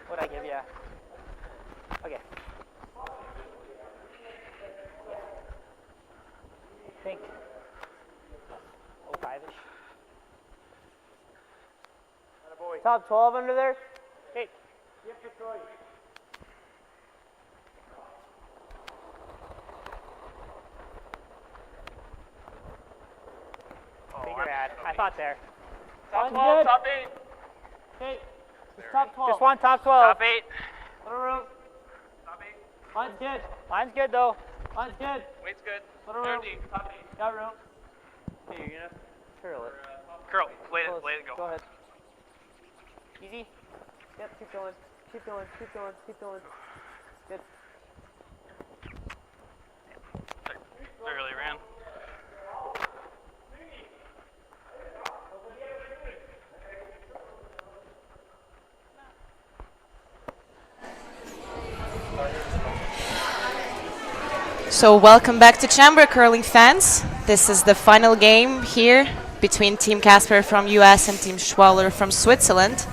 What'd I give you? Okay. I think 05-ish. Top 12 under there? Hey. Yep, Troy. Figure bad. I thought there. Top 12, top 8. Hey, just top 12. Just one top 12. Top 8. Little room. Top 8. Line's good. Line's good though. Line's good. Weight's good. Little room. 30, top 8. Got room. Hey, you're gonna Curl it. curl. Let Close. it go. Go ahead. Easy. Yep, keep going. Keep going. Keep going. Keep going. Good. Barely ran. So welcome back to Chamber, curling fans. This is the final game here between Team Casper from US and Team Schwaller from Switzerland.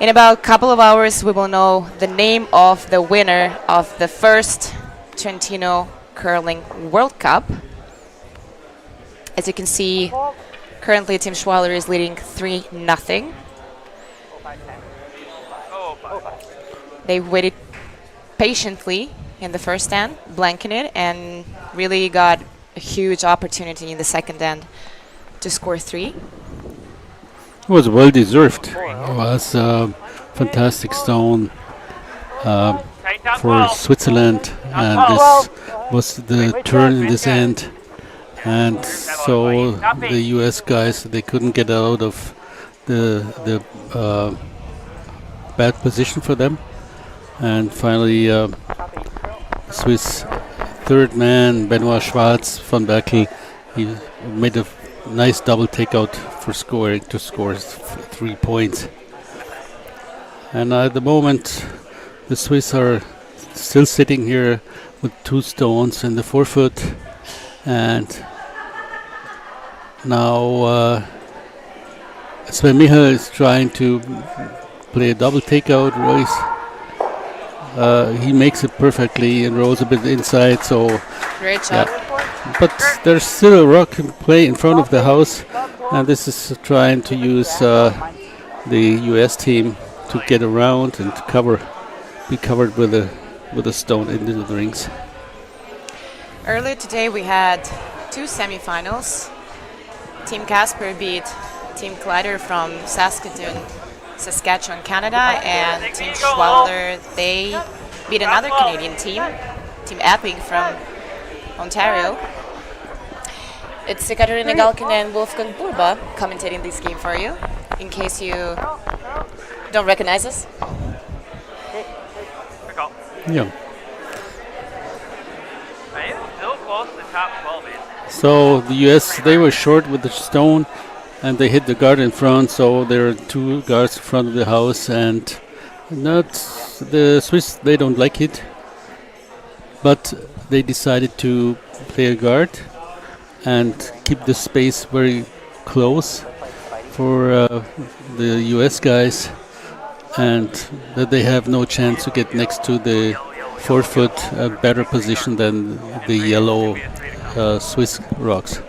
In about a couple of hours we will know the name of the winner of the first Trentino Curling World Cup. As you can see, currently Team Schwaller is leading 3-0. They waited patiently in the first end, blanking it, and really got a huge opportunity in the second end to score 3. It was well deserved. It was a fantastic stone for Switzerland, and this was the turn in this end. And so the US guys, they couldn't get out of the bad position for them. And finally, Swiss third man, Benoit Schwarz von Berkel, he made a nice double takeout for scoring to score 3 points. And at the moment, the Swiss are still sitting here with 2 stones in the forefoot. And now Sven Michael is trying to play a double takeout race. He makes it perfectly and rolls a bit inside, so Great job. yeah. But there's still a rock in play in front of the house, and this is trying to use the US team to get around and be covered with a stone into the rings. Earlier today we had 2 semifinals. Team Casper beat Team Collider from Saskatchewan, Canada, and Team Schwaller, they beat another Canadian team, Team Epping from Ontario. It's Katarina Galkin and Wolfgang Burba commentating this game for you, in case you don't recognize us. Yeah. Still close to the top 12. So the US, they were short with the stone, and they hit the guard in front, so there are 2 guards in front of the house, and not the Swiss, they don't like it, but they decided to play a guard and keep the space very close for the US guys, and that they have no chance to get next to the forefoot, a better position than the yellow Swiss rocks.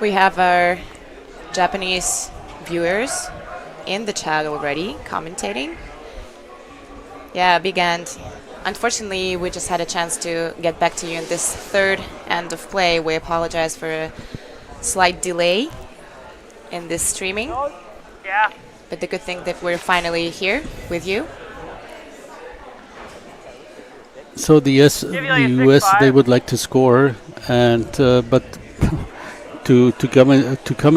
We have our Japanese viewers in the chat already commentating. Yeah, big end. Unfortunately, we just had a chance to get back to you in this third end of play. We apologize for a slight delay in this streaming. Yeah. But the good thing that we're finally here with you. So the US, they would like to score, and but to come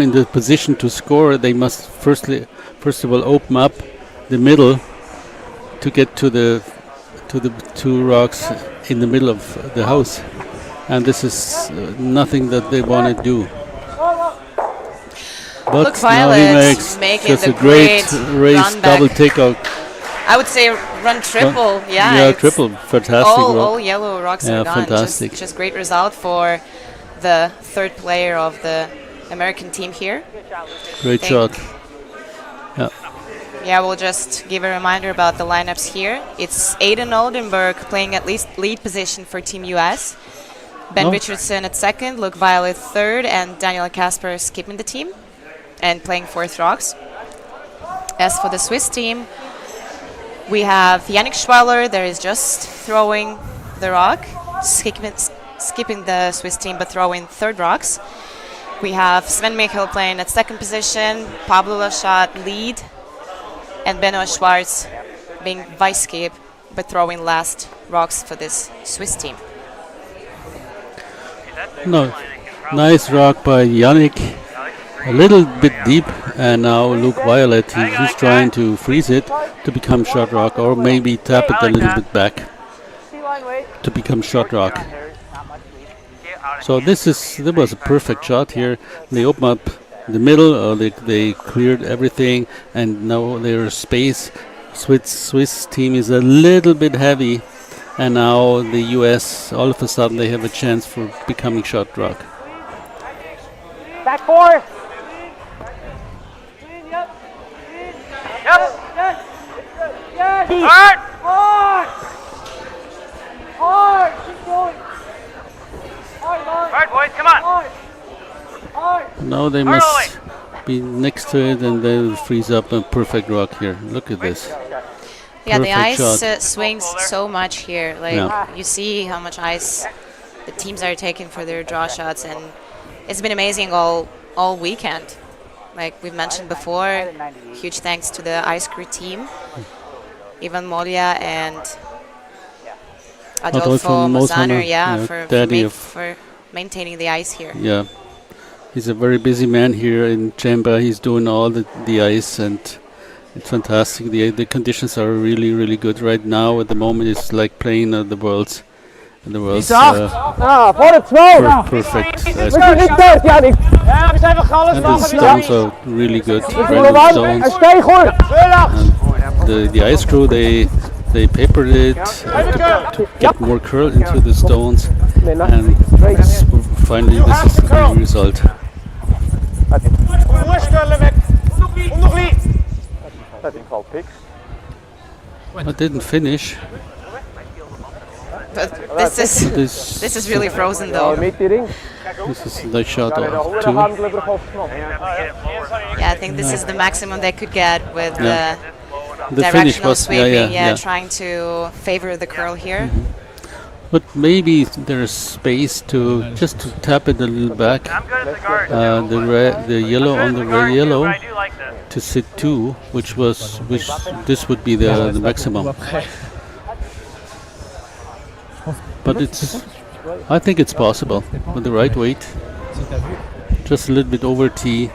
in the position to score, they must first of all open up the middle to get to the 2 rocks in the middle of the house, and this is nothing that they want to do. But Look, now he Violet makes just the a great race run double back. takeout. I would say run triple. Yeah, it's triple, fantastic. all yellow rocks Yeah, are gone. fantastic. Just great result for the third player of the American team here. Great shot. Yeah. Yeah, we'll just give a reminder about the lineups here. It's Aiden Oldenburg playing at least lead position for Team US. Ben Richardson at second, Luke Violet third, and Daniel Casper skipping the team and playing fourth rocks. As for the Swiss team, we have Yannick Schwaller. There is just throwing the rock, skipping the Swiss team, but throwing third rocks. We have Sven Michel playing at second position, Pablo Lachat lead, and Benoit Schwartz being vice skip, but throwing last rocks for this Swiss team. No, nice rock by Yannick. A little bit deep, and now Luke Violet, he's trying to freeze it to become short rock, or maybe tap it a little bit back to become short rock. So that was a perfect shot here. They open up the middle, they cleared everything, and now their space. Swiss team is a little bit heavy, and now the US, all of a sudden, they have a chance for becoming short rock. Back four. Yep. Hard. Hard. Hard. Keep going. Hard, boys. Come on. Now they must be next to it, and they'll freeze up a perfect rock here. Look at this. Yeah, the Perfect ice swings so much here. Like you see how much ice the teams are taking for their draw shots, and it's been amazing all weekend. Like we've mentioned before, huge thanks to the ice crew team, Ivan Molia and Adolfo Mosaner, for maintaining the ice here. Yeah, he's a very busy man here in Chamba. He's doing all the ice, and it's fantastic. The conditions are really, really good right now. At the moment, it's like playing at the Worlds. And the Worlds perfect ice cream. And the stones are really good, random stones. And the ice crew, they papered it to get more curl into the stones, and finally this is the final result. I didn't finish. But this is really frozen though. This is the shot of 2. Yeah, I think this is the maximum they could get with the finish directional was sweeping. Trying to favor the curl here. But maybe there's space to just to tap it a little back. The yellow on the red yellow to sit 2, which this would be the maximum. But I think it's possible with the right weight. Just a little bit over T.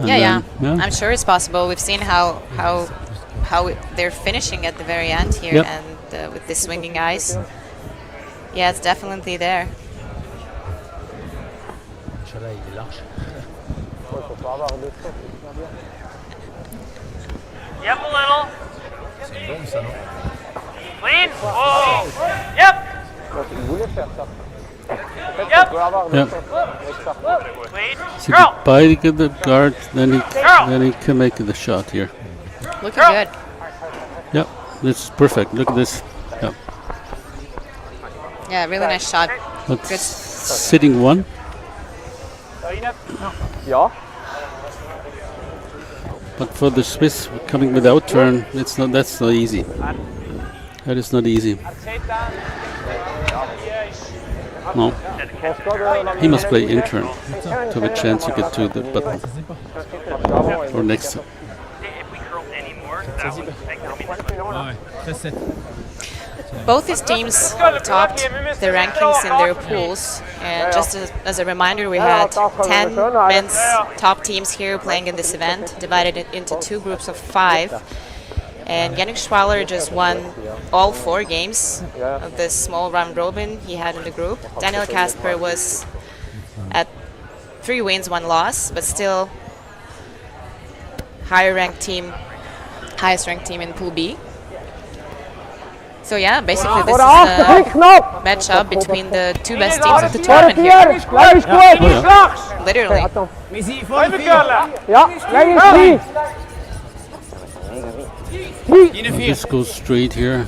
Yeah. I'm sure it's possible. We've seen how they're finishing at the very end here, and with this swinging ice. Yeah, it's definitely there. Yep, a little. Clean. Whoa. Yep. Yep. Clean. So by the guard, then he can make the shot here. Looking good. Yep, this is perfect. Look at this. Yep. Yeah, really nice shot. But Good. sitting 1. But for the Swiss coming without turn, that's not easy. That is not easy. No. He must play in turn to have a chance to get to the button. Or next. If we curl any more, that would make them. Both these teams topped the rankings in their pools, and just as a reminder, we had 10 men's top teams here playing in this event, divided it into 2 groups of 5. And Yannick Schwaller just won all 4 games of this small round robin he had in the group. Daniel Casper was at 3 wins, 1 loss, but still highest ranked team in Pool B. So yeah, basically this is a matchup between the 2 best teams of the tournament here. Literally. This goes straight here.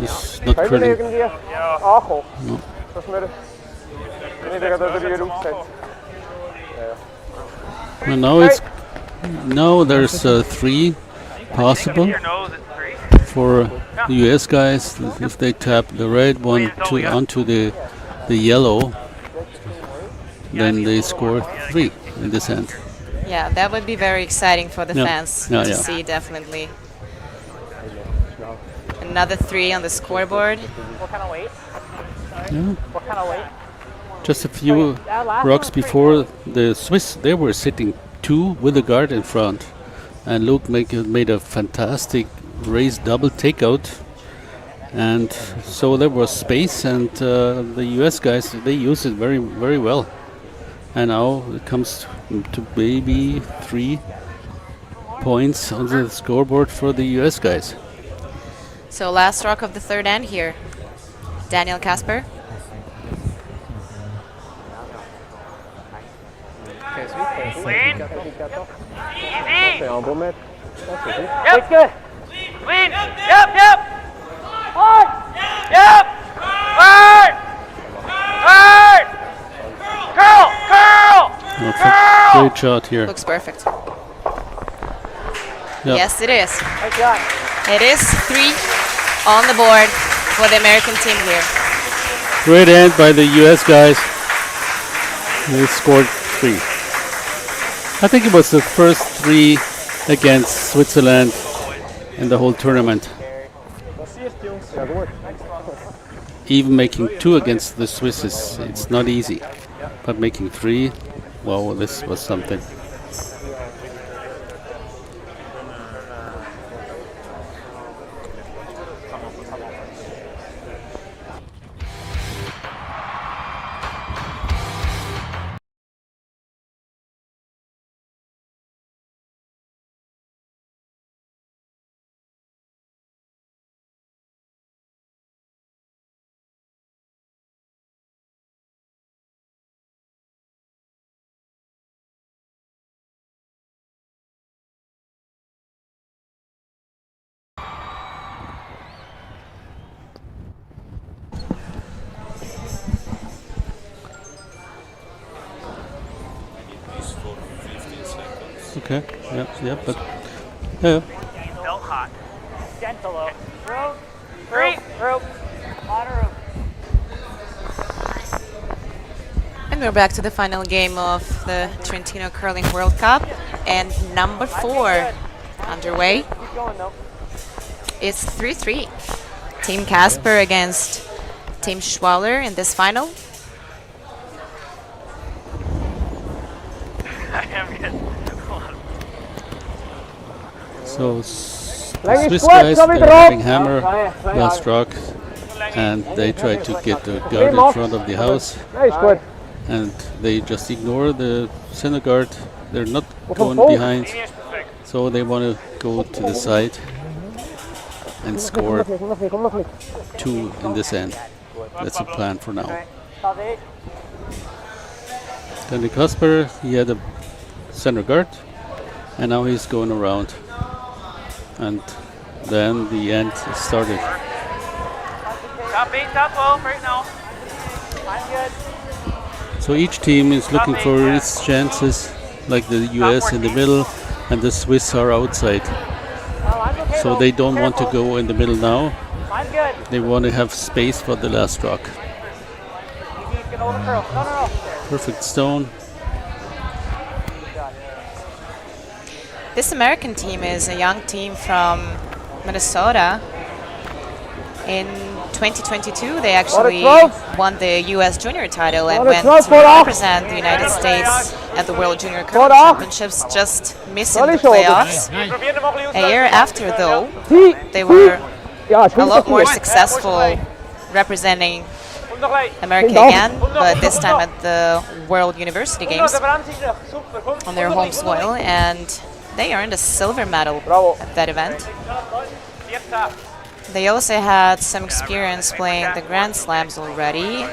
It's not curling. No. Well, now there's 3 possible Your nose is 3. for the US guys. If they tap the red one onto the yellow, then they score 3 in this end. Yeah, that would be very exciting for the Yeah. fans Yeah, to yeah. see, definitely. Another 3 on the scoreboard. What kind of weight? Yeah. What kind of weight? Just a few rocks before, the Swiss, they were sitting 2 with the guard in front. And Luke made a fantastic raise double takeout. And so there was space, and the US guys, they used it very, very well. And now it comes to maybe 3 points on the scoreboard for the US guys. So last rock of the third end here. Daniel Casper. Clean. Easy. Yep. Good. Clean. Yep. Hard. Yep. Hard. Hard. Curl. Great shot here. Looks perfect. Yeah. Yes, it is. Nice shot. It is 3 on the board for the American team here. Great end by the US guys. They scored 3. I think it was the first 3 against Switzerland in the whole tournament. Even making 2 against the Swiss it's not easy. But making 3, wow, this was something. Okay, yeah, but yeah. Still hot. Gentle though. Rope. 3. Rope. Lot of rope. And we're back to the final game of the Trentino Curling World Cup. And number 4 underway. Keep going though. It's 3-3. Team Casper against Team Schwaller in this final. I am good. So Swiss guys, they're having hammer last rock, and they try to get the guard in front of the house, Nice, good. and they just ignore the center guard. They're not going behind, so they want to go to the side and score 2 in this end. That's the plan for now. Then Casper, he had a center guard, and now he's going around. And then the end started. Top 8, top 12 right now. I'm good. So each team is looking for its chances, like the US in the middle and the Swiss are outside. Oh, I'm okay So though. they don't want to Careful. go in the middle now. I'm good. They want to have space for the last rock. Easy, get over the curl. No. Perfect stone. This American team is a young team from Minnesota. In 2022, they actually won the U.S. junior title and went to represent the United States at the World Junior Curling Championships, just missing the playoffs. A year after, though, they were a lot more successful representing America again, but this time at the World University Games on their home soil, and they earned a silver medal at that event. They also had some experience playing the Grand Slams already.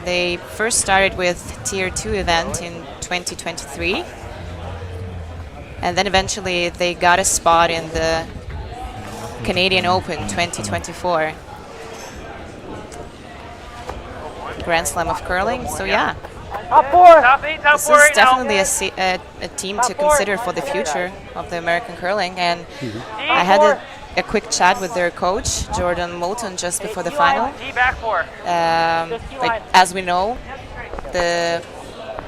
They first started with Tier 2 event in 2023, and then eventually they got a spot in the Canadian Open 2024. Grand Slam of curling. So yeah, Top 8, top this 4 is right now. definitely a team to consider for the future of the American curling. And I had a quick chat with their coach, Jordan Moulton, just before the final. D back 4. Like, as we know, the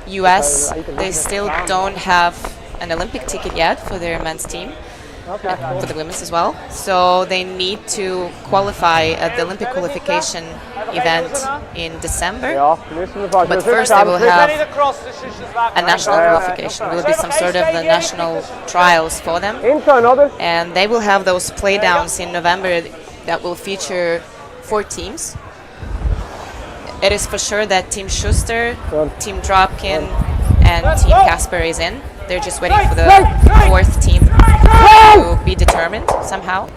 US, they still don't have an Olympic ticket yet for their men's team, for the women's as well. So they need to qualify at the Olympic qualification event in December. But first they will have a national qualification. Will be some sort of the national trials for them. And they will have those playdowns in November that will feature 4 teams. It is for sure that Team Schuster, Team Dropkin, and Team Casper is in. They're just waiting for the 4th team to be determined somehow.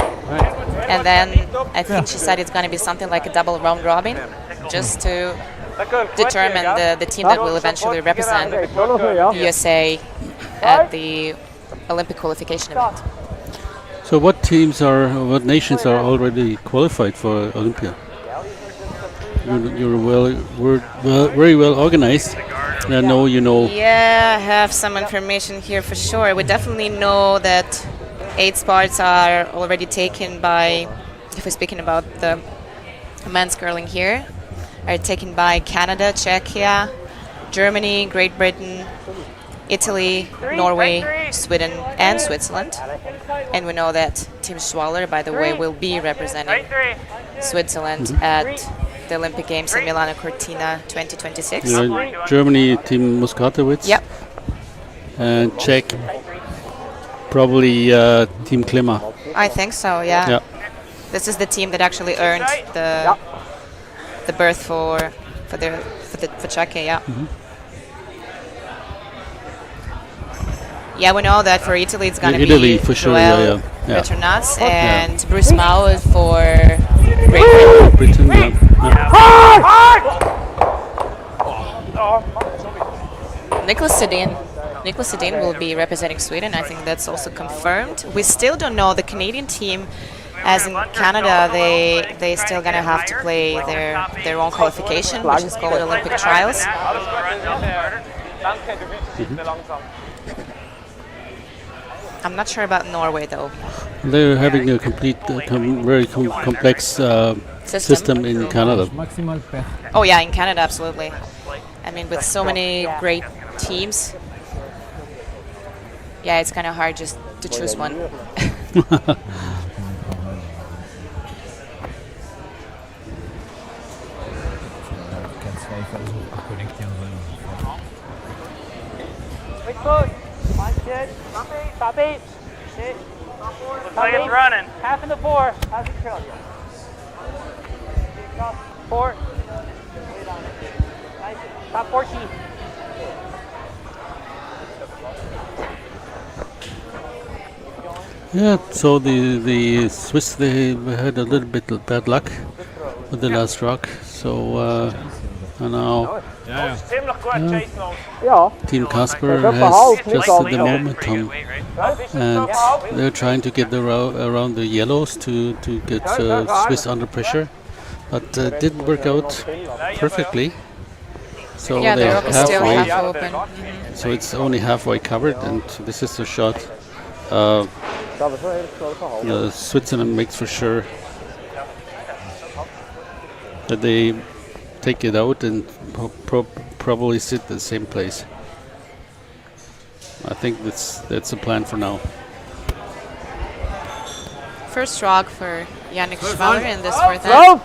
And then I think she said it's going to be something like a double round robin, just to determine the team that will eventually represent the USA at the Olympic qualification event. So what nations are already qualified for Olympia? You're very well organized. I know you know. Yeah, I have some information here for sure. We definitely know that 8 spots are already taken by, if we're speaking about the men's curling here, are taken by Canada, Czechia, Germany, Great Britain, Italy, Norway, Sweden, and Switzerland. And we know that Team Schwaller, by the way, will be representing Switzerland at the Olympic Games in Milano Cortina 2026. Germany, Team Muskatowicz. Yep. And Czech, probably Team Klima. I think so, yeah. Yeah. This is the team that actually earned the berth for Czechia, yeah. Yeah, we know that for Italy it's gonna Italy be for sure, Joel yeah. Returnaz and Bruce Mao for Great Britain. Britain, Nicholas Sedin will be representing Sweden. I think that's also confirmed. We still don't know the Canadian team. As in Canada, they still gonna have to play their own qualification, which is called Olympic trials. I'm not sure about Norway though. They're having a complete, very complex system in Canada. Oh yeah, in Canada, absolutely. I mean, with so many great teams, yeah, it's kind of hard just to choose one. Top 8. Looks like it's running. Half in the 4. How's it curl? 4. Top 14. Yeah, so the Swiss, they had a little bit of bad luck with the last rock. So and now Team Casper has just the momentum, and they're trying to get around the yellows to get Swiss under pressure, but didn't work out perfectly. So Yeah, they're they're still halfway. half open. So it's only halfway covered, and this is a shot. Switzerland makes for sure that they take it out and probably sit the same place. I think that's the plan for now. First rock for Yannick Schwaller in this 4th end.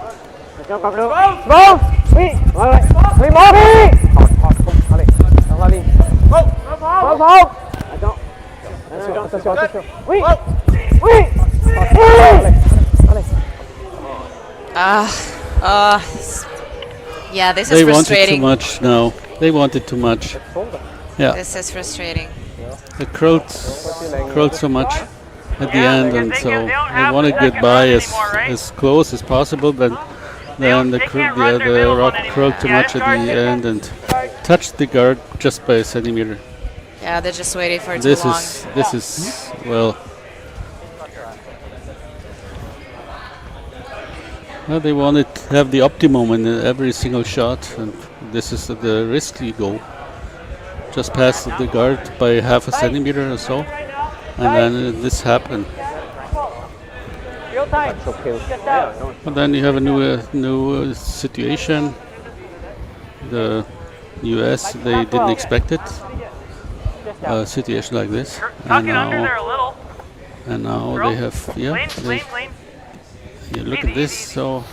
Yeah, this is They wanted too frustrating. much now. They wanted too much. Yeah, This is frustrating. they curled so much at the end, and so they want to get by as close as possible. But then the rock curled too much at the end and touched the guard just by a centimeter. Yeah, they're just waiting for too long. This is well. Well, they wanted to have the optimum in every single shot, and this is the risk you go. Just past the guard by half a centimeter or so, and then this happened. Real time. Get down. And then you have a new situation. The US, they didn't expect it. A situation like this, Tuck it under there a little. and now they have Clean, clean, clean. you look at this. So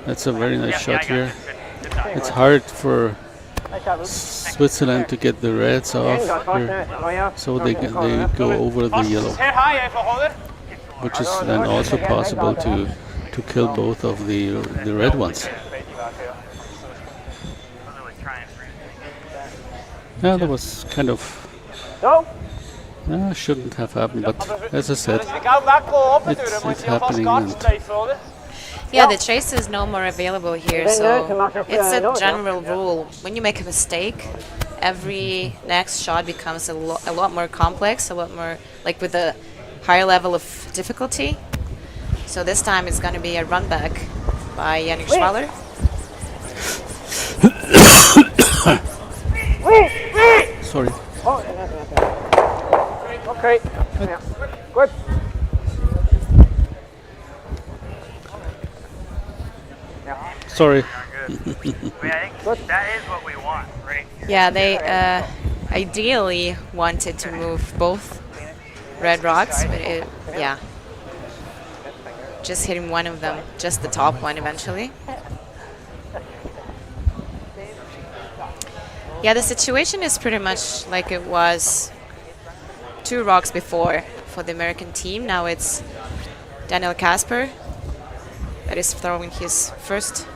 that's a very nice shot Yeah, I here. got it. Good job. It's hard for Nice shot, Luke. Switzerland to get the reds off here, so they go over the yellow, Hit high even, Holder. which is then also possible to kill both of the red ones. Yeah, that was kind of Go. shouldn't have happened, but as I said, it's happening. And Yeah, the chase is no more available here, so it's a general rule. When you make a mistake, every next shot becomes a lot more complex, a lot more like with a higher level of difficulty. So this time it's going to be a run back by Yannick Schwaller. sorry. Okay. Yeah. Good. Sorry. I think that is what we want, right? Yeah, they ideally wanted to move both red rocks, but yeah, just hitting one of them, just the top one eventually. Yeah, the situation is pretty much like it was 2 rocks before for the American team. Now it's Daniel Casper that is throwing his first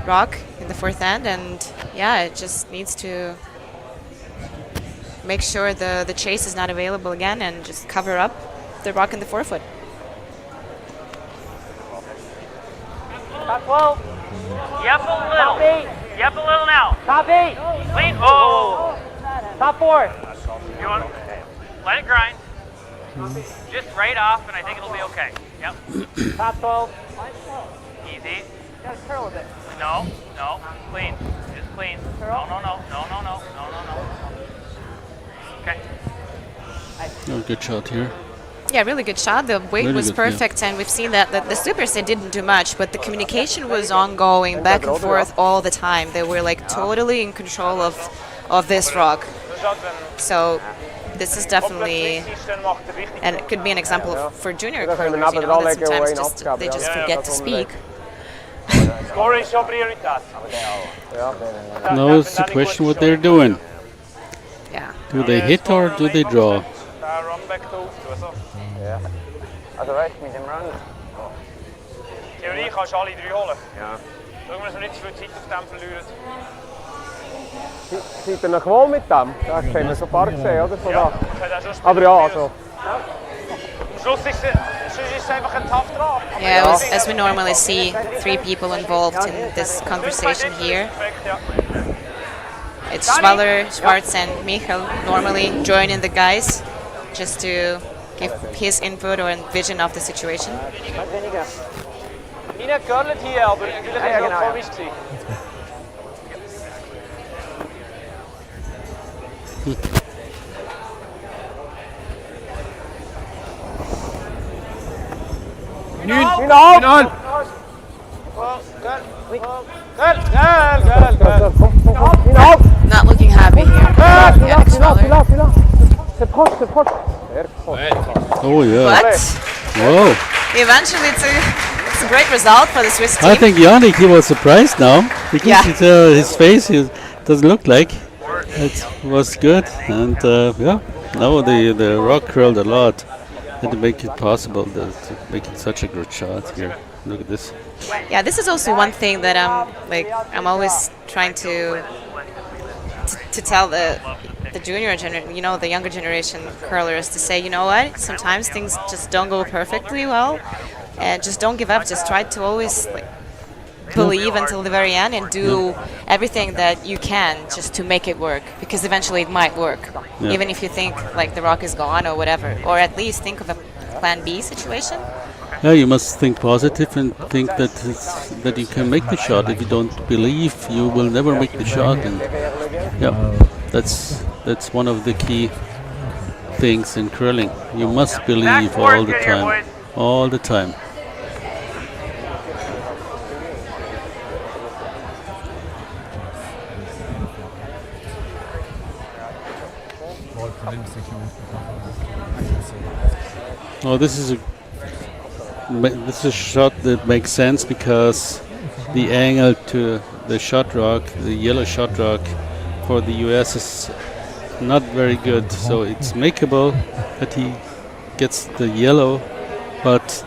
rock in the 4th end, and yeah, it just needs to make sure the chase is not available again and just cover up the rock in the forefoot. Top 12. Yep, a little. Top 8. Yep, a little now. Top 8. Clean. Oh. Top 4. You want let it grind. Just right off, and I think it'll be okay. Yep. Top 12. Easy. Gotta curl a bit. No, no. Clean. Just clean. No, no, no, no, no, no, no, no, no. Okay. Oh, good shot here. Yeah, really good shot. The weight Really was good, yeah. perfect, and we've seen that the supers, they didn't do much, but the communication was ongoing, back and forth all the time. They were like totally in control of this rock. So this is definitely, and it could be an example for junior curlers, you know, that sometimes they just forget to speak. Scoring is your prioriteit. Now it's the question what they're doing. Yeah. Do they hit or do they draw? Ja. Also weißt du, mit dem Run. Theorie kannst du alle 3 holen. Ja. Schauen wir, dass wir nicht zu viel Zeit auf dem verlieren. Seid ihr noch wohl mit dem? Da haben wir so ein paar gesehen, oder? So Ja, da. ich hätte auch schon Aber ja, also. Am Schluss ist es einfach ein tough draw. Yeah, as we normally see, 3 people involved in this conversation here. It's Schwaller, Schwarz, and Michael normally joining the guys just to give his input or vision of the situation. Ina curlet hier, aber vielleicht ist es auch komisch gewesen. Not looking happy here. Yannick Schwaller. Oh yeah. But Whoa. eventually it's a great result for the Swiss team. I think Yannick, he was surprised now because Yeah. his face doesn't look like it was good, and yeah, now the rock curled a lot and to make it possible to make it such a good shot here. Look at this. Yeah, this is also one thing that I'm always trying to tell the junior generation, you know, the younger generation curlers, to say, you know what, sometimes things just don't go perfectly well, and just don't give up. Just try to always believe until the very end and do everything that you can just to make it work, because eventually it might work, even if you think like the rock is gone or whatever, or at least think of a plan B situation. Yeah, you must think positive and think that you can make the shot. If you don't believe, you will never make the shot. And yeah, that's one of the key things in curling. You must believe all the time, all the time. Oh, this is a shot that makes sense because the angle to the shot rock, the yellow shot rock for the US is not very good. So it's makeable that he gets the yellow, but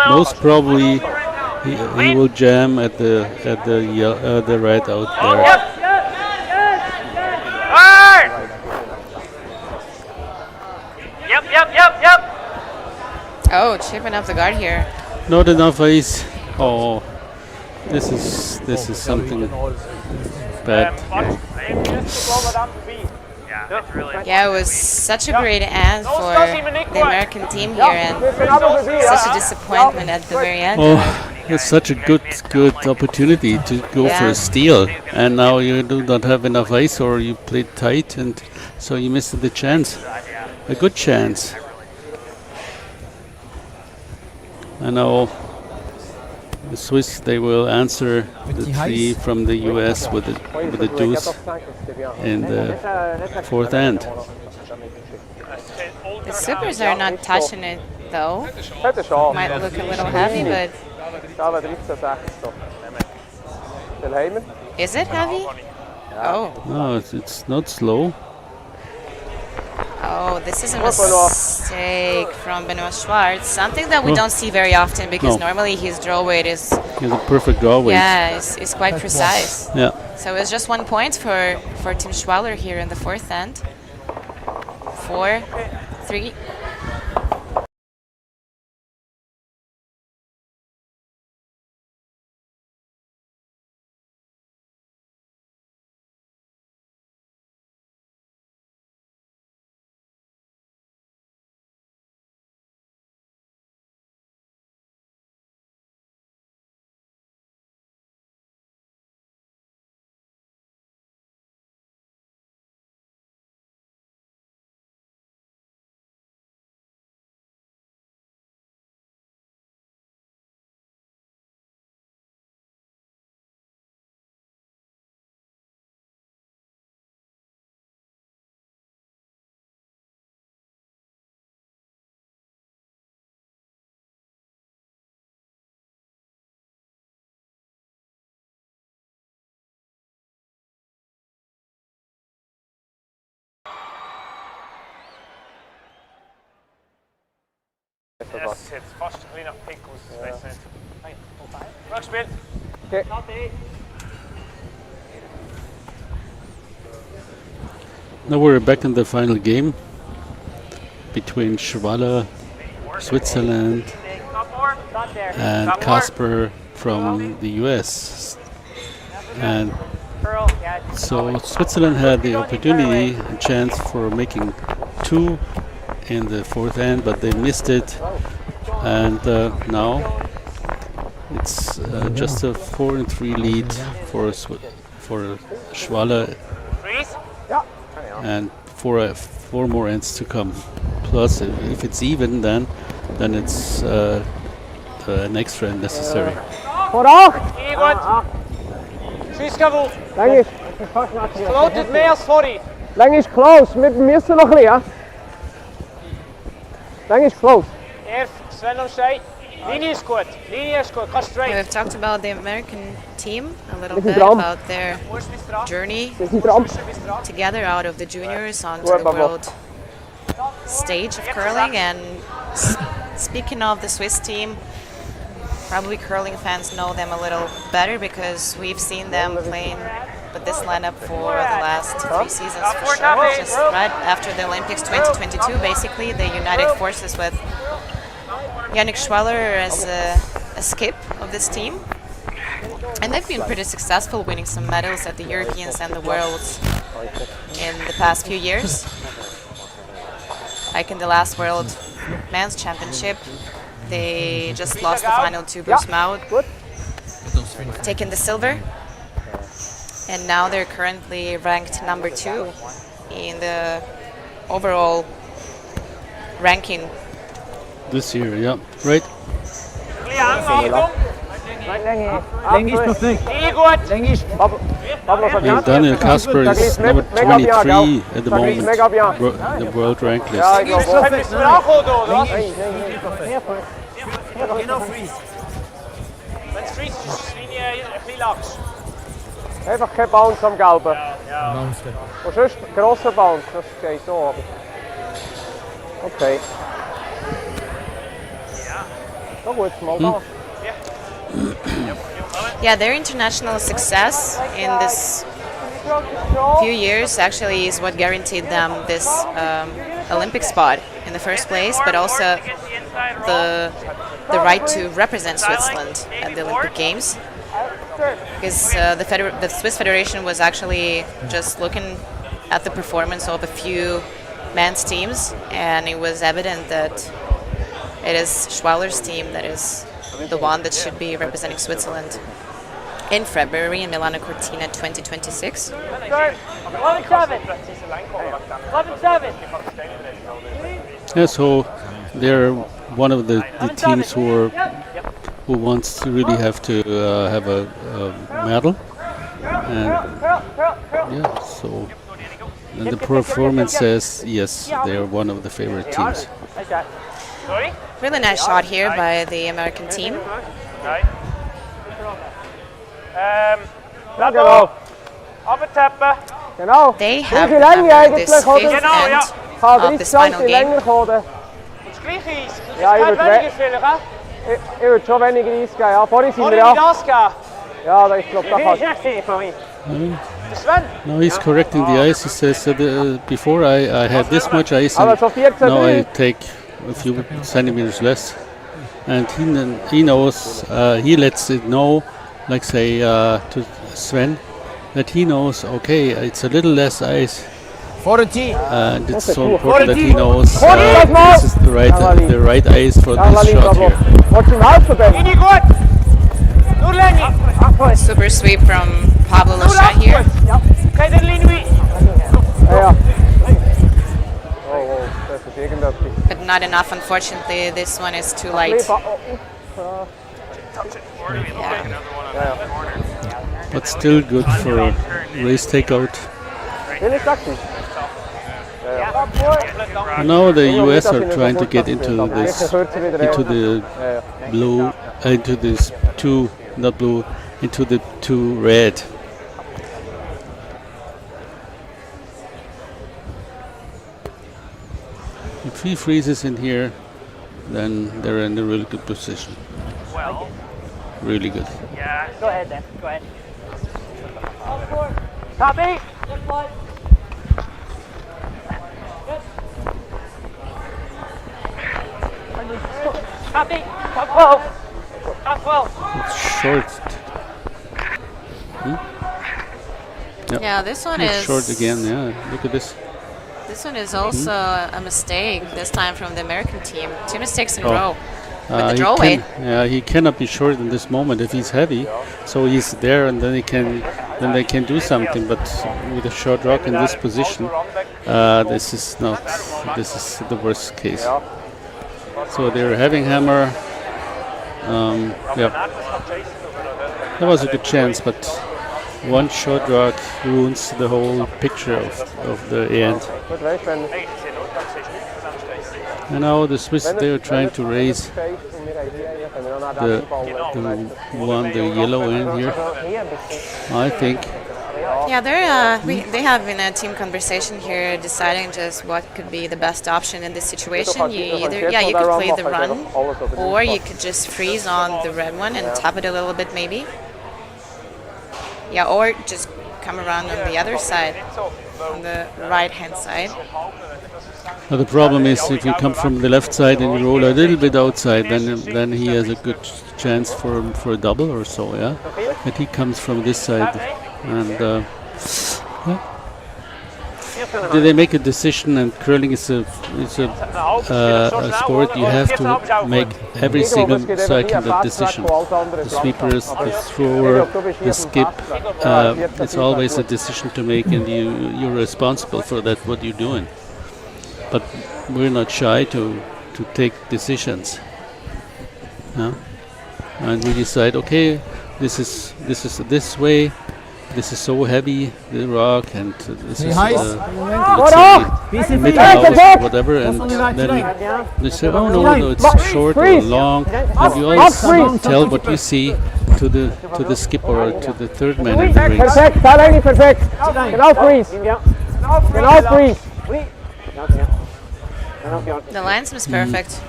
most probably he will jam at the red out there. Yep. Oh, chipping up the guard here. Not enough ice. Oh, this is something bad. Yeah, it was such a great end for the American team here, and such a disappointment at the very end. Oh, it's such a good opportunity to go for a steal, and now you do not have enough ice, or you played tight, and so you missed the chance, a good chance. And now the Swiss, they will answer the three from the US with a deuce in the fourth end. The supers are not touching it though. Might look a little heavy, but is it heavy? Oh. No, it's not slow. Oh, this is a mistake from Benoit Schwartz. Something that we don't see very often because normally his draw weight is... He's a perfect draw weight. Yeah, it's quite precise. Yeah. So it's just 1 point for Team Schwaller here in the fourth end. 4-3. Yes, het vast clean up pink was the best end. Rugspin. Okay. Now we're back in the final game between Schwaller, Switzerland, and Casper from the US. And so Switzerland had the opportunity, a chance for making 2 in the fourth end, but they missed it. And now it's just a 4-3 lead for Schwaller, and 4 more ends to come. Plus, if it's even, then it's an extra end necessary. Voor 8! Schieskabel. Lang is. Floated mee als voor. Lang is close. We missen nog niet, hè? Lang is close. Eerst Sven on say. Linie is good. Linie is good. Go straight. Okay, we've talked about the American team a little bit, about their journey together out of the juniors onto the world stage of curling. And speaking of the Swiss team, probably curling fans know them a little better because we've seen them playing with this lineup for the last 3 seasons for sure. Just right after the Olympics 2022, basically, they united forces with Yannick Schwaller as a skip of this team. And they've been pretty successful, winning some medals at the Europeans and the Worlds in the past few years. Like in the last World, men's championship. They just lost the final to Bruce Maud, taking the silver. And now they're currently ranked number 2 in the overall ranking. This year, yeah, right. And Daniel Casper is number 23 at the moment, the world rank list. Einfach kein Bounce am Gelben. Und sonst grosser Bounce, das geht so. Aber okay. So gut, mal da. Yeah, their international success in this few years actually is what guaranteed them this Olympic spot in the first place, but also the right to represent Switzerland at the Olympic Games. Because the Swiss Federation was actually just looking at the performance of a few men's teams, and it was evident that it is Schwaller's team that is the one that should be representing Switzerland in February in Milano Cortina 2026. Yeah, so they're one of the teams who wants to really have to have a medal, and yeah, so and the performance says yes, they're one of the favorite teams. Really nice shot here by the American team. Genau. They have Gleiche Länge remembered this eigentlich, fifth oder? end Kann of 30 this final Cent game. länger kommen. Ja, ich würde schon weniger eingeben. Ja, vorhin sind wir ja. Ja, ich glaube, da kannst Now he's correcting the ice. He says that before I had this much ice, Aber and so 14 now I take a few centimeters less. And he knows, he lets it know, like say to Sven, that he knows, okay, it's a little less ice. And it's so important that he knows this is the right ice for this shot here. Willst du ihm helfen, Ben? Super sweep from Pablo Lachat here. Ja. Oh, das ist irgendetwas. But not enough, unfortunately. This one is too light. But still good for a race takeout. And now the US are trying to get into the blue, into this two, not blue, into the two red. If he freezes in here, then they're in a really good position. Well, Really good. yeah. Go ahead then. Go ahead. Copy. Copy. Top 12. Top 12. It's short. Yeah, this one It's is short again. Yeah, look at this. This one is also a mistake. This time from the American team. 2 mistakes in a Oh. row. With the He draw weight. he cannot be short in this moment if he's heavy. So he's there, and then they can do something. But with a short rock in this position, this is the worst case. So they're having hammer. Yeah, that was a good chance, but one short rock ruins the whole picture of the end. And now the Swiss, they are trying to raise the yellow end here. I think. Yeah, they have been a team conversation here, deciding just what could be the best option in this situation. You could play the run, or you could just freeze on the red one and tap it a little bit, maybe. Yeah, or just come around on the other side, on the right-hand side. Now the problem is if you come from the left side and you roll a little bit outside, then he has a good chance for a double or so. Yeah, but he comes from this side, and they make a decision, and curling is a sport. You have to make every single second a decision. The sweepers, the thrower, the skip. It's always a decision to make, and you're responsible for that. What you're doing. But we're not shy to take decisions. And we decide, okay, this is this way. This is so heavy, the rock, and this is let's say mid-house, whatever, and then they say, oh no, it's short or long, and you always tell what you see to the skipper or to the third man in the ring. Perfekt, Taleni, perfekt. Genau, freeze. Genau, freeze. The linesman's perfect.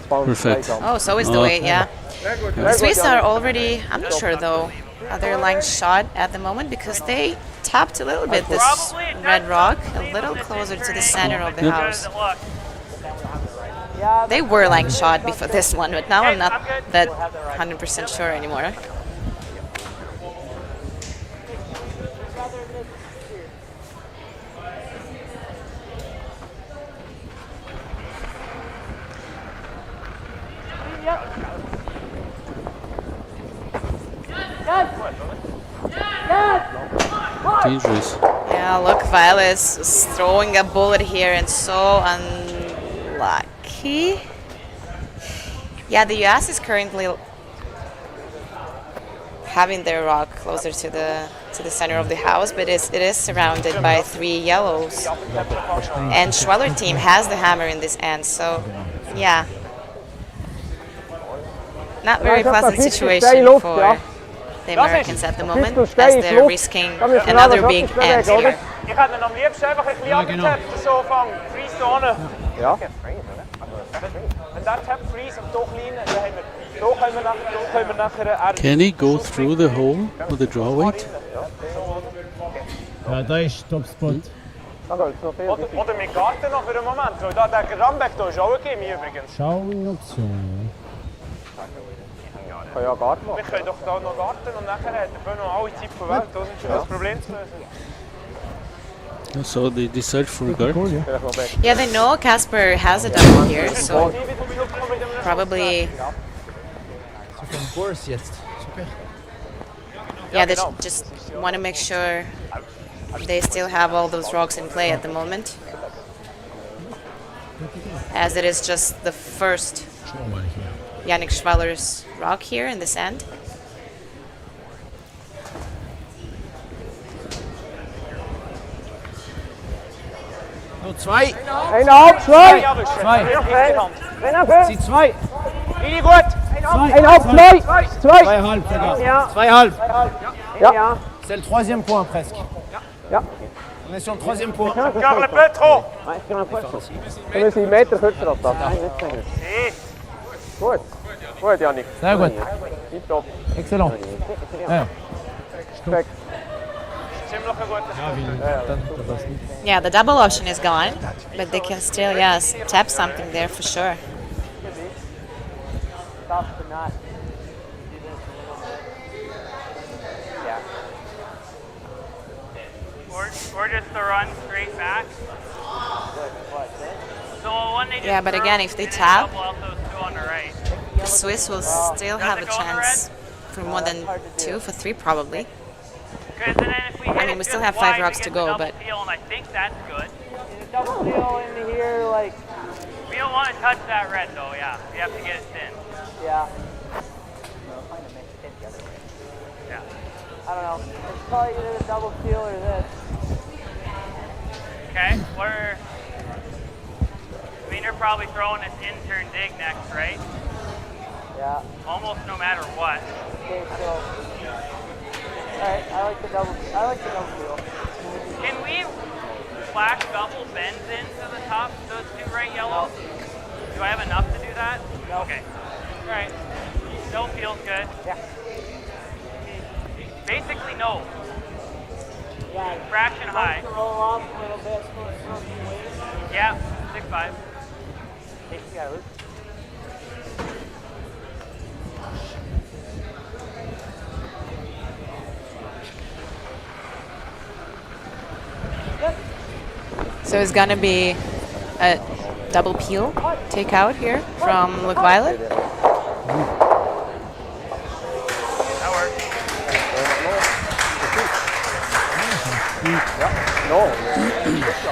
Perfect. Oh, so is the weight, yeah. The Swiss are already, I'm not sure though, are they line shot at the moment because they tapped a little bit this red rock a little closer to the center of the house. They were line shot before this one, but now I'm not that 100% sure anymore. Dangerous. Yeah, look, Violet's is throwing a bullet here and so unlucky. Yeah, the US is currently having their rock closer to the center of the house, but it is surrounded by 3 yellows. And Schwaller team has the hammer in this end, so yeah. Not very pleasant situation for the Americans at the moment, as they're risking another big end here. Ich hätte am liebsten einfach ein bisschen abgetappt, so von Freeze da unten. Ja. Wenn der Tap Freeze und hier klein, dann können wir nachher... Can he go through the hole with the draw weight? Ja, da ist Top-Spot. Oder mit Garten noch für einen Moment, weil da der Rambeck da ist auch gegeben übrigens. Schau-Option. Ja, Garten machen. Wir können doch da noch Garten und nachher hat der noch alle Zeit der Welt, das ist das Problem zu lösen. So they decide for a guard. Yeah, they know Casper has a double here, so probably... Yeah, they just want to make sure they still have all those rocks in play at the moment, as it is just the first Yannick Schwaller's rock here in this end. Nur 2. Eineinhalb, 2. 2. Sie 2. Richtig gut. Eineinhalb, 2. 2. 2,5 sogar. Ja. 2,5. Ja. C'est le 3e point presque. Ja. On est sur le 3e point. Encore un peu trop. Wir müssen einen Meter kürzer als das. Gut. Gut, Yannick. Sehr gut. Tipptopp. Excellent. Ja. Perfekt. Yeah, the double option is gone, but they can still, yes, tap something there for sure. Or just to run straight back. So when they just Yeah, but again, if they tap, double up those 2 on the right. the Swiss will still have a chance for more than 2, for 3 probably. Because then if we hit mean, we it still just have 5 wide, rocks we to get go, the but- double seal, and I think that's good. Double seal in here, like... We don't want to touch that red though, yeah. We have to get it thin. Yeah. Yeah. I don't know. It's probably either the double seal or this. Okay, I mean, you're probably throwing this in-turn dig next, right? Yeah. Almost no matter what. Okay, so... Alright, I like the double seal. Can we flash double bends into the top, those 2 right yellows? Do I have enough to do that? No. Okay. Alright. Still feels good. Yeah. Basically, no. Yeah. Fraction high. Roll off a little bit. Yeah, 6.5. So it's gonna be a double peel takeout here from Look Violet. That works.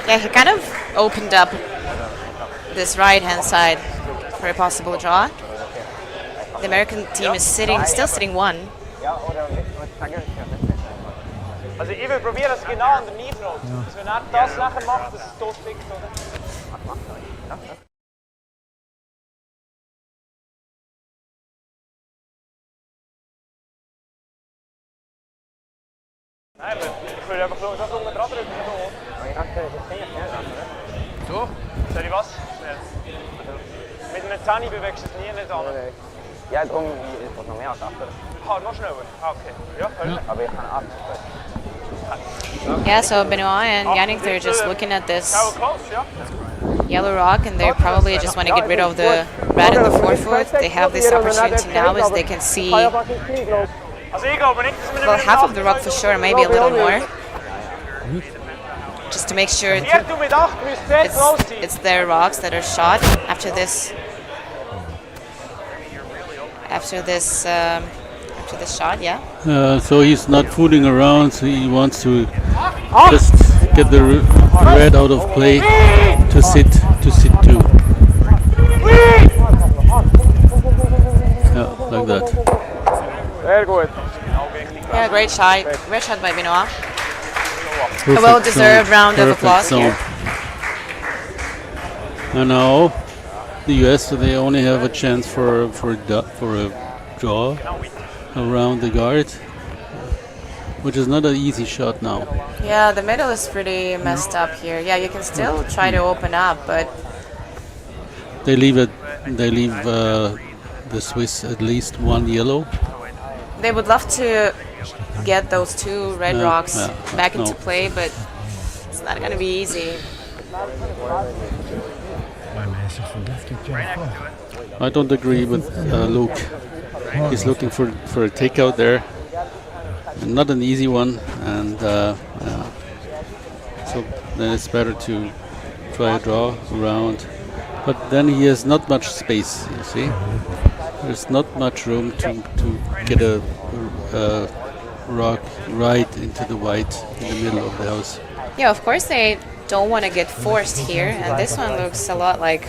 Yeah, he kind of opened up this right-hand side for a possible draw. The American team is still sitting 1. Also ich will probieren, dass es genau an der Knie fällt. Dass wenn er das nachher macht, dass es hier stickt, oder? Nein, aber ich will einfach schauen, dass unten dran drücken. So? Soll ich was? Mit einer Zähne bewegst du es nie nicht an. Ja, darum ist das noch mehr als 8. Ah, noch schneller? Ah, okay. Ja, können. Aber ich kann 8. Yeah, so Benoit and Yannick, they're just looking at this Schau close, ja? yellow rock, and they probably just want to get rid of the red in the forefoot. They have this opportunity now as they can see, well, Also ich glaube nicht, dass wir half of the rock for sure, maybe a little more, just to make sure Ihr du mit 8 müsst 10 rausziehen. it's their rocks that are shot after this shot. Yeah. So he's not fooling around. So he wants to just get the red out of play to sit 2. Yeah, like that. Sehr gut. Yeah, great shot by Benoit. Perfect A well-deserved zone, round of perfect applause zone. here. And now the US, they only have a chance for a draw around the guard, which is not an easy shot now. Yeah, the middle is pretty messed up here. Yeah, you can still try to open up, but They leave the Swiss at least 1 yellow. they would love to get those 2 red rocks back into no. play, but it's not going to be easy. I don't agree with Luke. He's looking for a takeout there. Not an easy one, and so then it's better to try a draw around. But then he has not much space, you see. There's not much room to get a rock right into the white in the middle of the house. Yeah, of course they don't want to get forced here, and this one looks a lot like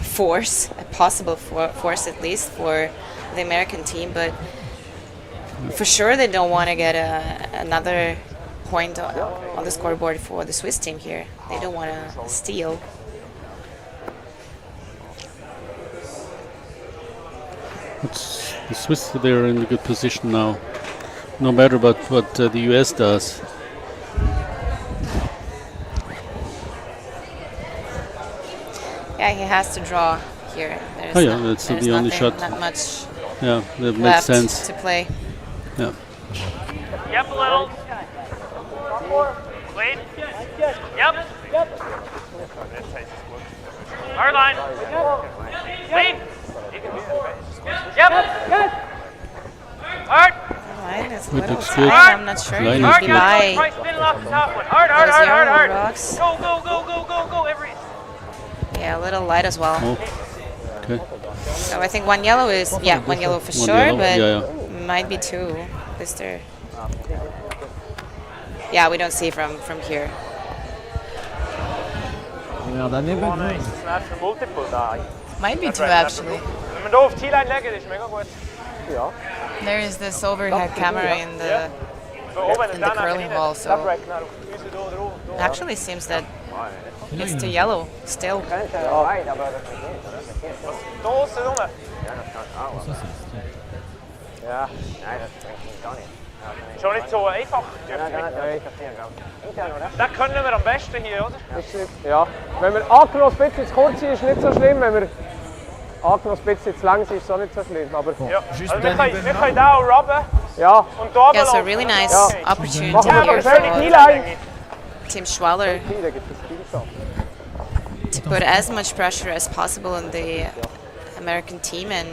force, a possible force at least for the American team, but for sure they don't want to get another point on the scoreboard for the Swiss team here. They don't want to steal. The Swiss, they're in a good position now, no matter what the US does. Yeah, he has to draw here. That's there's the only shot. Not much Yeah, that makes left sense. to play. Yeah. Yep, a little. Wait. Yep. Hard line. Lead. Yep. Hard. Line is a It little looks tight. good. I'm not sure. Line is Maybe good. by Try spinning off the top one. Hard, hard, those hard, hard, yellow hard. rocks. Go, go, go, go, go, go. Every. Yeah, a little light as well. Oh, okay. So I think 1 yellow is, yeah, 1 yellow for One sure, yellow, but yeah. might be 2. Is there? Yeah, we don't see from here. Das ist für Multiple da. Might be 2 actually. Wenn wir hier auf die T-Line legen, ist mega gut. There is this overhead camera in the curling hall, so it actually seems that it's to yellow still. Draussen rum. Ja, nein, das bringt mich gar nicht. Schon nicht so einfach. Das können wir am besten hier, oder? Ja, wenn wir angenommen ein bisschen zu kurz sind, ist nicht so schlimm. Wenn wir angenommen ein bisschen zu lang sind, ist es auch nicht so schlimm. Aber Ja. Also wir können da auch rubben ja, und da Yeah, so belaufen. really nice opportunity machen wir here doch schön die for Knieline. Team Schwaller Da gibt es viel Chance. to put as much pressure as possible on the American team and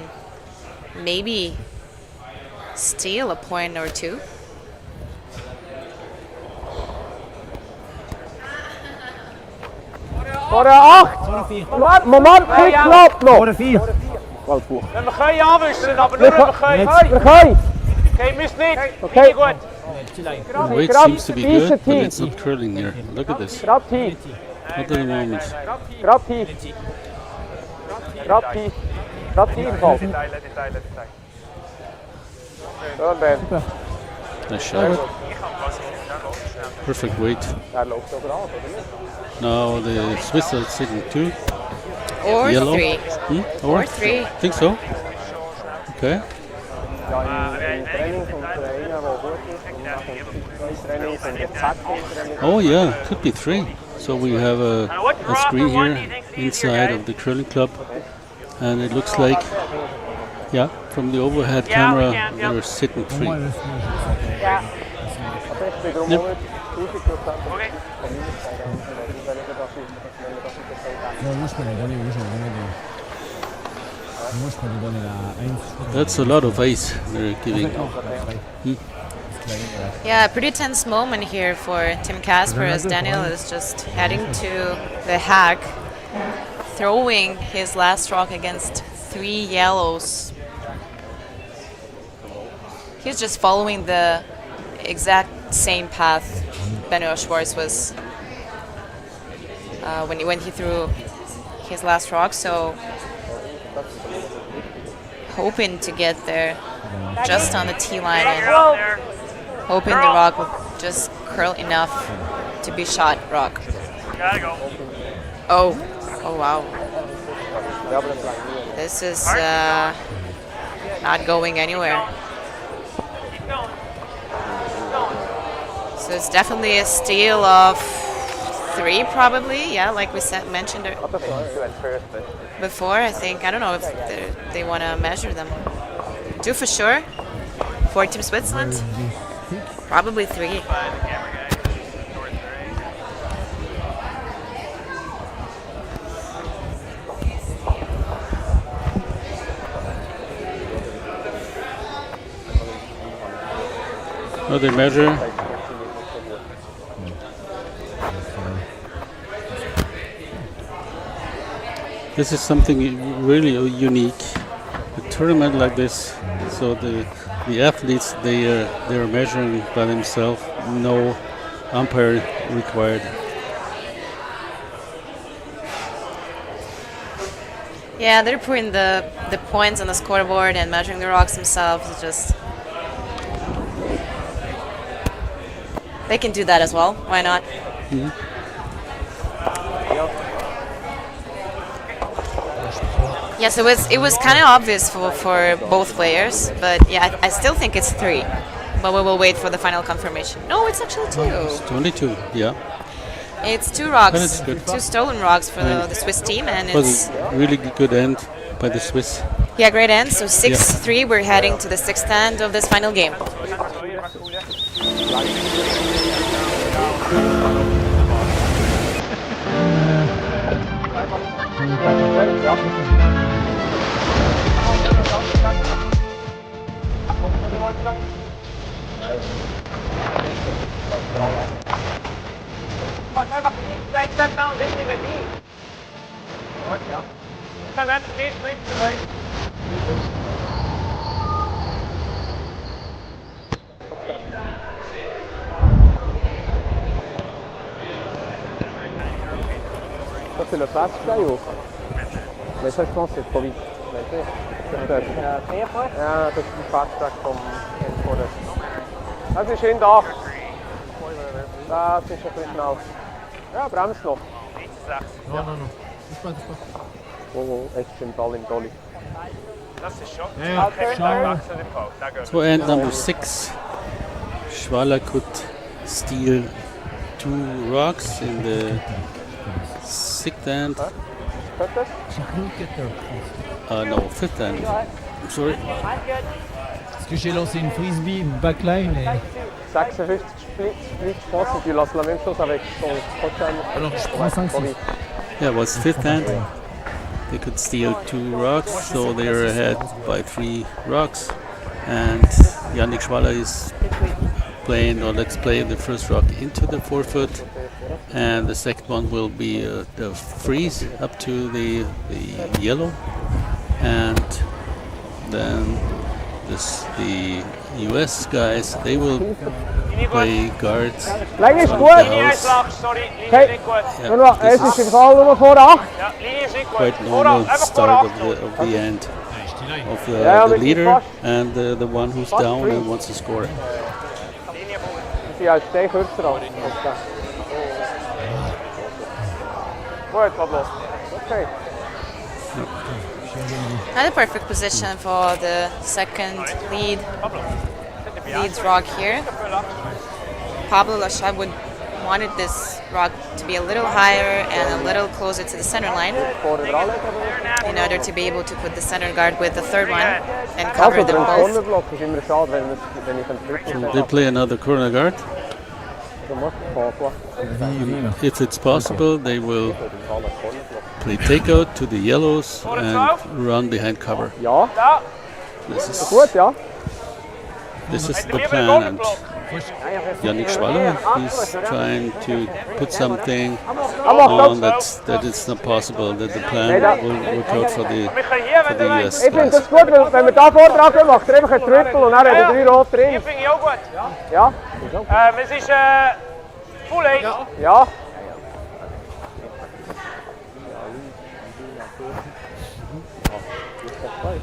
maybe steal a point or 2. Vor der 8. Moment, nicht knapp noch. Voor de 4. Wenn wir können anwischen, aber nur wenn wir können. Wir können. Okay, müsst nicht. Okay. Gut. The weight seems to be good, but it's not curling here. Look at this. Grad tief. Not at the moment. Grad tief. Grad tief. Grad tief im Fall. Detail. Schön, Ben. Nice shot. Perfect weight. Der läuft so gerade, oder nicht? Now the Swiss are sitting 2. Or Yellow. 3. Or Or 3. Think so? Okay. Ja, im Training vom Verein, wo gut ist, und nach dem Training vom Training. Oh yeah, could be 3. So we have a screen here inside of the curling club, and it looks like, yeah, from the overhead camera, they're sitting 3. Ja. Das ist wiederum Yep. 1000%. Moi je peux lui donner, moi je peux lui donner la 1. That's a lot of ice they're giving. Yeah, a pretty tense moment here for Team Casper as Daniel is just heading to the hack, throwing his last rock against 3 yellows. He's just following the exact same path Benoit Schwartz was when he threw his last rock, so hoping to get there just on the tee line and hoping the rock will just curl enough to be shot rock. Gotta go. Oh wow. This is not going anywhere. So it's definitely a steal of 3 probably, yeah, like we mentioned before. I think, I don't know if they want to measure them. 2 for sure for Team Switzerland. Probably 3. Oh, they measure. This is something really unique. A tournament like this, so the athletes they are measuring by themselves, no umpire required. Yeah, they're putting the points on the scoreboard and measuring the rocks themselves. It's just they can do that as well. Why not? Yeah, so it was kind of obvious for both players, but yeah, I still think it's 3. But we will wait for the final confirmation. No, it's actually 2. It's only 2, yeah. It's 2 rocks, But it's good. 2 stolen rocks for the Swiss team, and It was it's a really good end by the Swiss. yeah, great end. So 6-3. We're heading to the 6th end of this final game. Ça c'est le fast fly ou? Mais ça je pense c'est trop vite. Ja, das ist die Fahrtstrecke vom Endvorder. Das ist hin da. Das ist ein bisschen schnell. Ja, bremst noch. Non. Touche pas. Oh, echt den Ball im Dolly. Das ist schon. Ja, schau. So end number 6. Schwaller could steal 2 rocks in the 6th end. No, 5th end. I'm sorry. Parce que j'ai lancé une frisbee backline et 56 split, je pense que tu lances la même chose avec ton prochain. alors je prends 5-6. Yeah, it was 5th end. They could steal 2 rocks, so they are ahead by 3 rocks. And Yannick Schwaller is playing, or let's play the first rock into the 4-foot. and the second one will be the freeze up to the yellow, and then the US guys, they will play guards Länge ist from gut. the Linie ist house. flach, sorry. Linie Hey. ist nicht gut. Benoit, this es ist is im Fall nur vor 8. Ja, Linie ist nicht gut. quite Vor normal einfach vor start 8. of the end of the Ja, wir sind leader fast- and the one who's fast down free. and wants to score. Linie vor. Sie sind als Stein kürzer als. Gut, Pablo. Okay. Not a perfect position for the second lead rock here. Pablo Lachey would wanted this rock to be a little higher and a little closer to the center line Vor der Anlage. in order to be able to put the center guard with the third one and cover Also, them der both. Cornerblock ist immer schade, wenn ich einen Triple They play another corner guard. If it's possible, they will play takeout to the yellows and run behind cover. Ja, Ja, This is gut, ja. the plan, and Yannick Schwaller, he's trying to put something on that it's not possible, that the plan will work out for the wir können hier, wenn du willst. US Ich finde guys. das gut, weil wenn wir da Vortrag machen, macht er einfach einen Triple und dann hat er 3 Rot Hier drin. finde ich auch gut. Ja, Es ist Full 8. ja.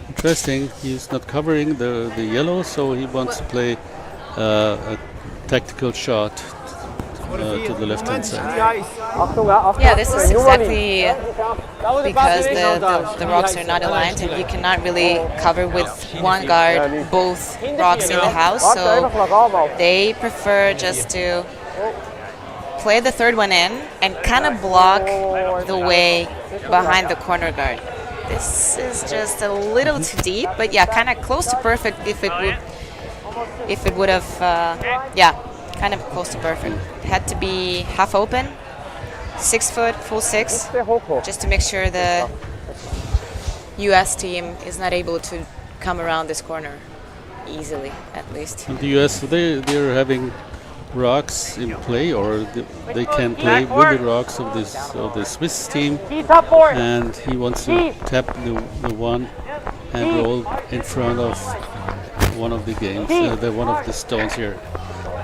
Interesting, he's not covering the yellow, so he wants to play a tactical shot to the left-hand side. Achtung, ja, Achtung. Yeah, this is Nummer nicht. exactly because the rocks are not aligned and you cannot really cover with one guard both rocks in the house. Warte, So einfach anmalen. they prefer just to play the third one in and kind of block the way behind the corner guard. This is just a little too deep, but yeah, kind of close to perfect if it would have, yeah, kind of close to perfect. It had to be half open, 6 foot, full 6, Sehr hoch, hoch. just to make sure the US team is not able to come around this corner easily, at least. And the US, they're having rocks in play, or they can play with the rocks of the Swiss team, Die top 4. and he wants to tap the one and roll in front of one of the games, one of the stones here.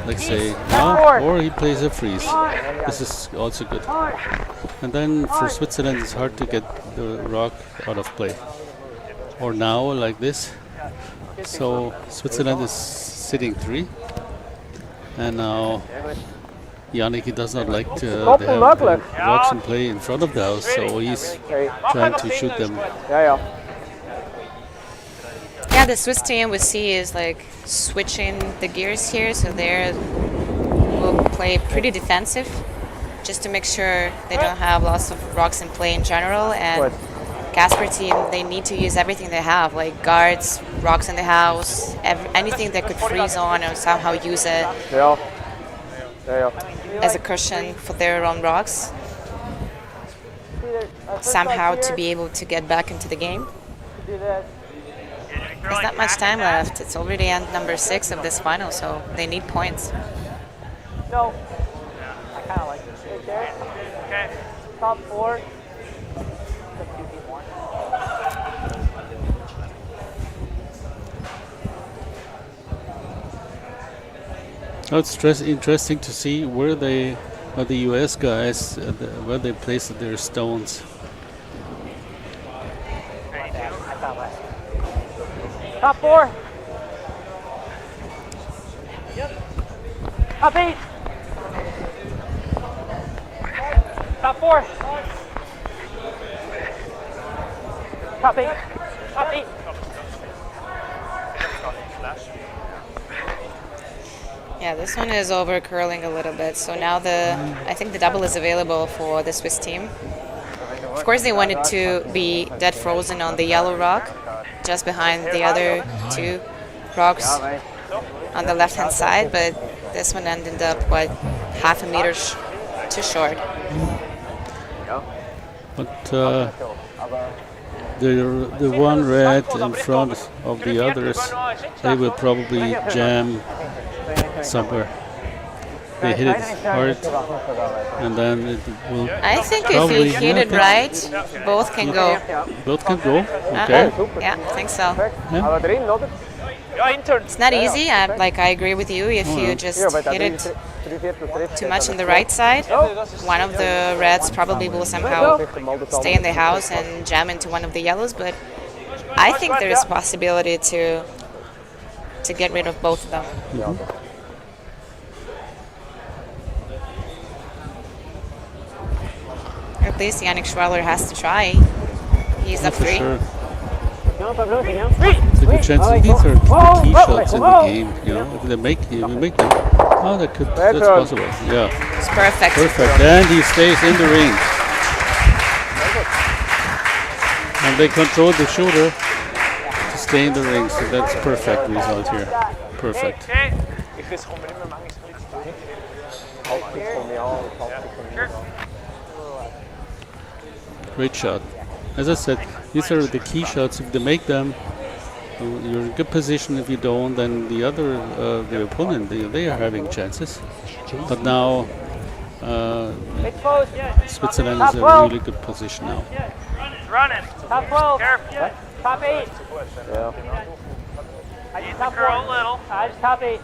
Like say now, or he plays a freeze. This is also good. And then for Switzerland, it's hard to get the rock out of play. Or now, like this. So Switzerland is sitting 3. And now Yannick, he does not like to have the rocks in play in front of the house, so he's trying to shoot them. Ja, ja. Yeah, the Swiss team we see is like switching the gears here, so they will play pretty defensive, just to make sure they don't have lots of rocks in play in general. And Casper team, they need to use everything they have, like guards, rocks in the house, anything they could freeze on or somehow use it Ja. Ja, ja. as a cushion for their own rocks, somehow to be able to get back into the game. There's not much time left. It's already end number 6 of this final, so they need points. No. I kind of like this. Okay. Top 4. Oh, it's interesting to see where the US guys, where they place their stones. Top 4. Top 8. Top 4. Top 8. Top 8. Yeah, this one is over curling a little bit. So now I think the double is available for the Swiss team. Of course, they wanted to be dead frozen on the yellow rock, just behind the other 2 rocks on the left-hand side, but this one ended up, half a meter too short. But the one red in front of the others, they will probably jam somewhere. they hit it hard, and then it will. I think if Probably, you hit it yeah. right, both can go. Both can go. Okay. Yeah, I think so. Aber drin, oder? Ja, intern. It's not easy. I agree with you. If you just hit it too much in the right side, one of the reds probably will somehow stay in the house and jam into one of the yellows. But I think there is possibility to get rid of both of them. At least Yannick Schwaller has to try. He's up For 3. sure. It's a good chance. These are the key shots in the game. You know, if we make them, that's possible. Yeah, It's perfect. perfect. And he stays in the ring. And they control the shooter to stay in the ring. So that's perfect result here. Perfect. Okay. Ich riskiere mir immer manchmal Great shot. As I said, these are the key shots. If they make them, you're in good position. If you don't, then the other, the opponent, they are having chances. But now, Switzerland is in a really good position now. Running. Top 12. Careful. Top 8. Needs to curl a little. I just top 8.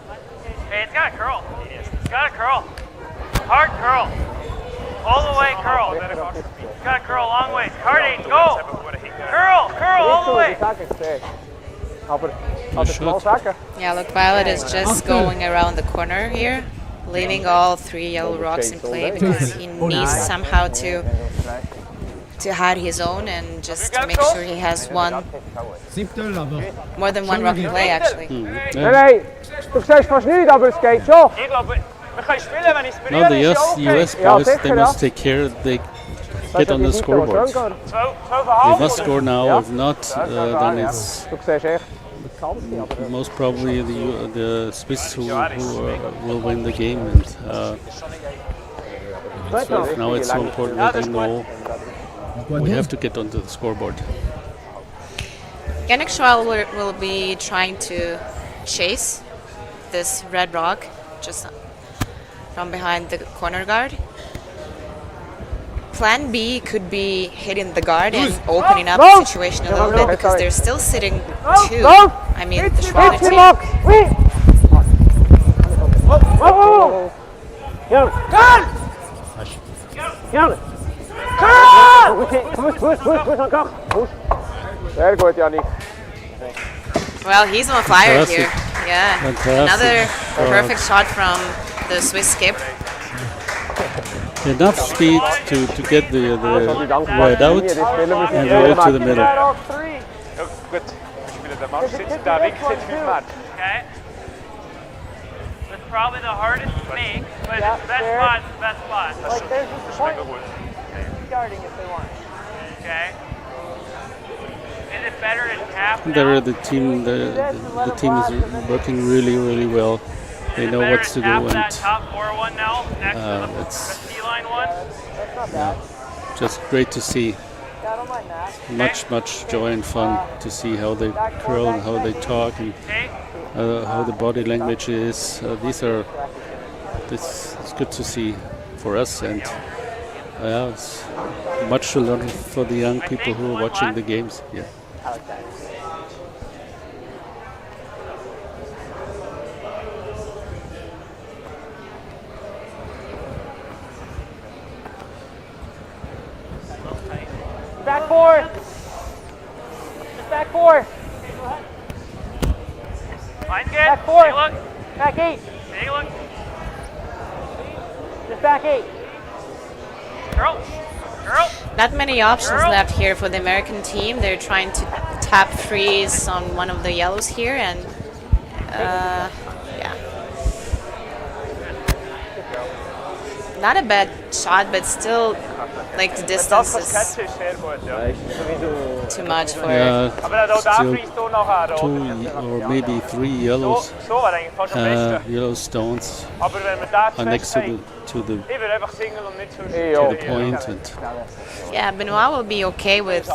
Hey, it's got to curl. It's got to curl. Hard curl. All the way curl. It's got to curl a long way. Hard 8. Go. Curl. Curl all the way. Aber shot. mal sagen. Yeah, look, Violet is just going around the corner here, leaving all 3 yellow rocks in play because he needs somehow to hide his own and just to make sure he has more than one rock in play actually. Nein, nein, du siehst fast nichts, aber es geht schon. Ich glaube, wir können spielen, wenn ich es Now berühre. the US boys, they must take care. They get on the scoreboard. 12,5. They must score now. If not, then it's Du siehst echt das Ganze, aber most probably the Swiss who will win the game. And so now it's so important that they know we have to get onto the scoreboard. Yannick Schwaller will be trying to chase this red rock just from behind the corner guard. Plan B could be hitting the guard and opening up the situation a little bit because they're still sitting 2. I mean, the Schwaller team. sehr gut, Yannick. Well, he's on fire Fantastic. here. Yeah. Fantastic. Another perfect shot from the Swiss skip. Enough speed to get the right out and roll to the middle. Ja, gut. Wir spielen den Match. Sitzt da, Weg sitzt 5 Meter. Okay. That's probably the hardest to make, but it's the best spot. It's the best spot. Like, there's just point guarding if they want. Okay. Is it better in half now? The team is working really well. They know what to do, Half that and top 4 one now, next to the it's T-line one. just great to see. Yeah, I don't mind that. Much joy and fun to see how they curl and how they talk and Okay. how the body language is. This is good to see for us, and it's much to learn for the young people who are watching the games. Yeah. Back 4. Just back 4. Line's good. Back 4. Take a look. Back 8. Take a look. Just back 8. Girl. Girl. Not many options left here for the American team. They're trying to tap freeze on one of the yellows here, and yeah. Not a bad shot, but still, like, the distance Das is Catch ist sehr gut, ja. too much for Yeah, Aber auch da still fließt du nachher, oder? 2 or maybe 3 yellows, So wäre eigentlich fast am besten. yellow stones Aber wenn wir da zu next fest haben, to the ich würde einfach singen und nicht zu point, and Yeah, Benoit will be okay with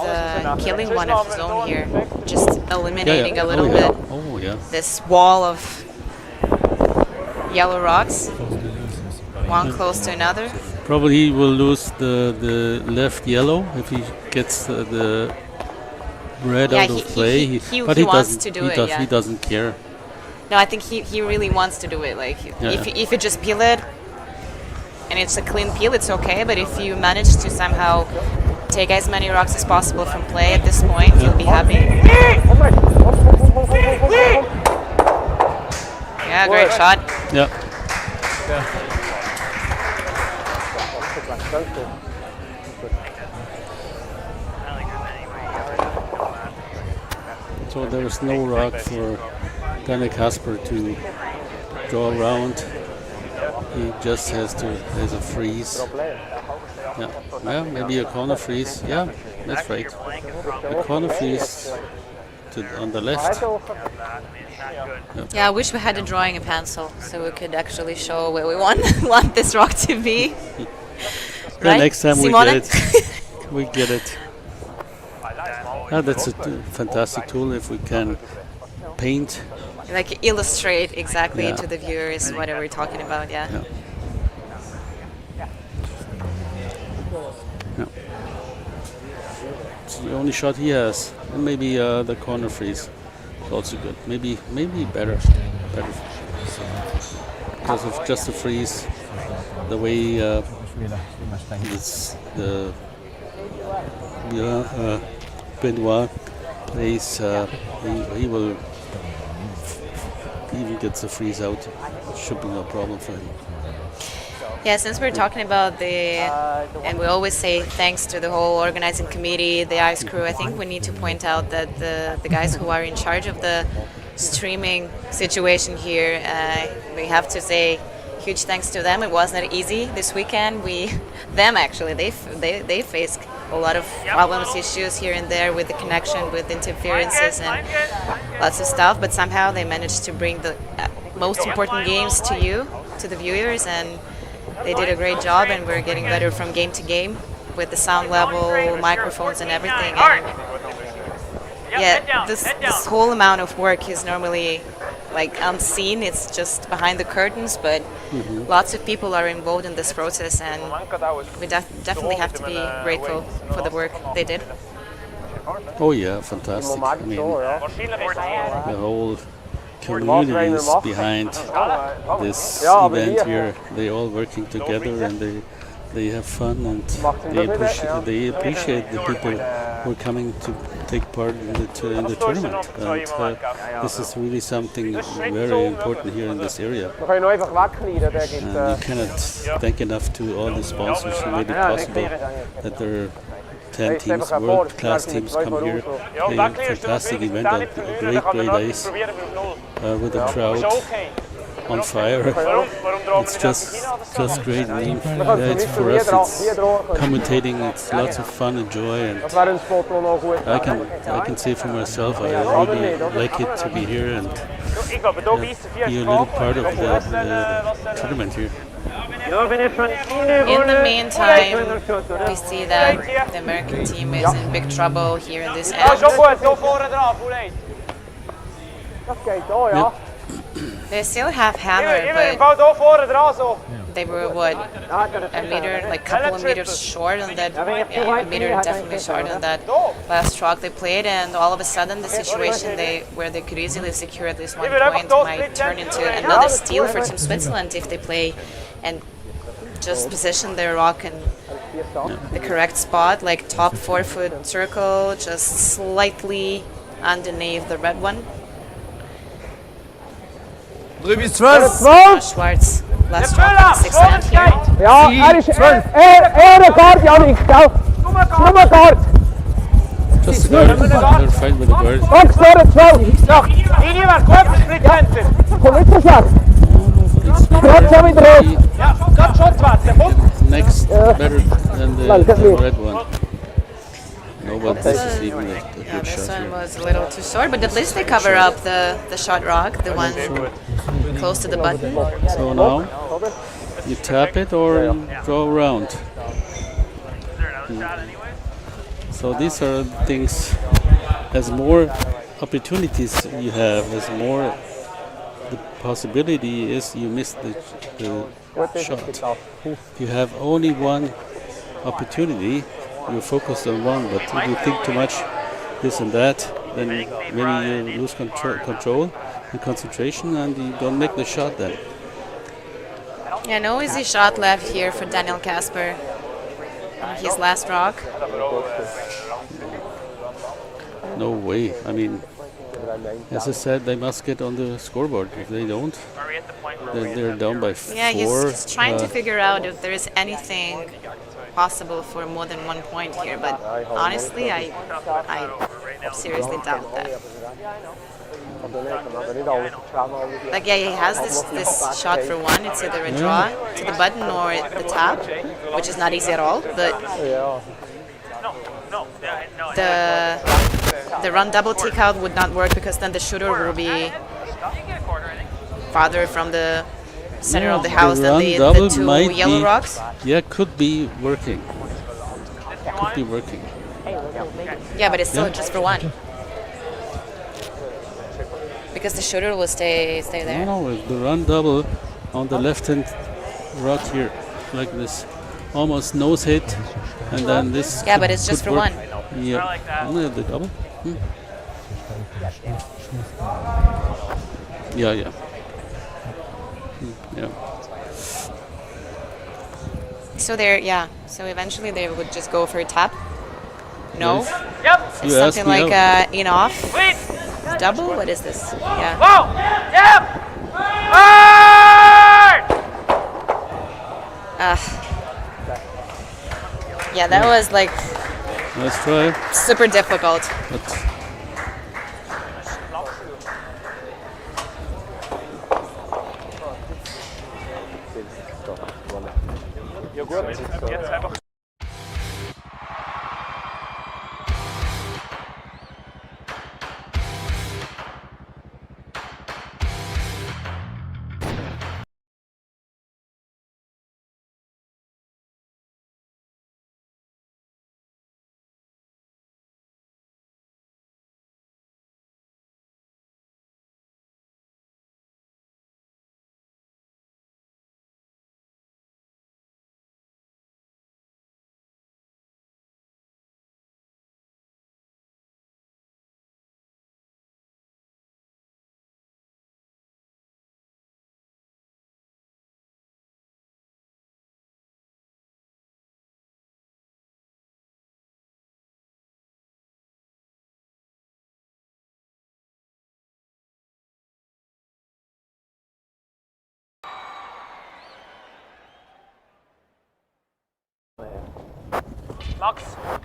killing one of his own here, just eliminating a little bit Oh yeah. this wall of yellow rocks. one close to another. Probably he will lose the left yellow if he gets the red Yeah, out of play. he But wants doesn't. to do it, yeah. He doesn't care. No, I think he really wants to do it. Like Yeah. if you just peel it and it's a clean peel, it's okay. But if you manage to somehow take as many rocks as possible from play at this point, you'll be happy. Yeah, great shot. Yeah. So there is no rock for Yannick Casper to draw around. He just has a freeze. Yeah, yeah, maybe a corner freeze. Yeah, that's right. A corner freeze on the left. Yeah, I wish we had a drawing a pencil so we could actually show where we want this rock to be. The Right? next time Simone? we get it, we get it. Yeah, that's a fantastic tool if we can paint. Like illustrate exactly Yeah. to the viewers what we're talking about. Yeah. Yeah. Yeah. It's the only shot he has. And maybe the corner freeze is also good. Maybe better. Because of just the freeze, the way it's the Benoit plays, he will even get the freeze out. It should be no problem for him. Yeah, since we're talking about and we always say thanks to the whole organizing committee, the ice crew, I think we need to point out that the guys who are in charge of the streaming situation here, we have to say huge thanks to them. It wasn't easy this weekend. They faced a lot of problems, issues here and there with the connection, with interferences and lots of stuff, but somehow they managed to bring the most important games to you, to the viewers, and they did a great job, and we're getting better from game to game with the sound level, microphones and everything. And yeah, this whole amount of work is normally like unseen. It's just behind the curtains, but lots of people are involved in this process, and we definitely have to be grateful for the work they did. Oh yeah, fantastic. I mean, the whole community is behind this event here. They're all working together and they have fun, and they appreciate the people who are coming to take part in the tournament. And this is really something very important here in this area. And you cannot thank enough to all the sponsors who made it possible that there are 10 teams, world-class teams come here, play a fantastic event, a great ice with the crowd on fire. It's just great. I mean, it's for us, it's commentating, it's lots of fun and joy, and I can say for myself, I really like it to be here and be a little part of the tournament here. In the meantime, we see that the American team is in big trouble here in this end. Yeah. They still have hammer, but they were what, a meter, like couple of meters short on that. Yeah, a meter definitely short on that last stroke they played, and all of a sudden the situation where they could easily secure at least 1 point might turn into another steal for Team Switzerland if they play and just position their rock in the correct spot, like top 4-foot circle, just slightly underneath the red one. 3 bis 12. Schwarz, last stroke on the 6th hand here. Ja, ist Ehrenguard, Yannick, gell? Schnurrguard. Just the guard, they're fine with the guard. Box door 12. Linie wäre gut für Split-Center. Komm mit, Schwarz. Gerade schon wieder rot. Ja, ganz Schottwärts, komm. Next, better than the red one. No, but this is even a Yeah, good this shot one here. was a little too short, but at least they cover up the shot rock, the one close to the button. So now you tap it or you draw around. So these are things, as more opportunities you have, as more the possibility is you miss the shot. If you have only one opportunity, you focus on one, but if you think too much this and that, then maybe you lose control and concentration, and you don't make the shot then. Yeah, no easy shot left here for Daniel Casper on his last rock. No way. I mean, as I said, they must get on the scoreboard. If they don't, they're down by 4. Yeah, he's trying to figure out if there is anything possible for more than 1 point here, but honestly, I seriously doubt that. Like, yeah, he has this shot for 1. It's either a draw to the button or the tap, which is not easy at all, but the run double tick out would not work because then the shooter will be farther from the center of the house than the 2 yellow rocks. Yeah, could be working. Could be working. Yeah, but it's still just for 1. Because the shooter will stay there. No, the run double on the left hand rock here, like this, almost nose hit, and then this. Yeah, but it's just for work. 1. Yeah, only the double. Yeah, yeah. Yeah. So so eventually they would just go for a tap. No. Yes. Yep. It's something like in off. Wait. Double? What is this? Yeah. Whoa. Yep. Hard. Yeah, that was like Let's try. super difficult. But Jetzt einfach.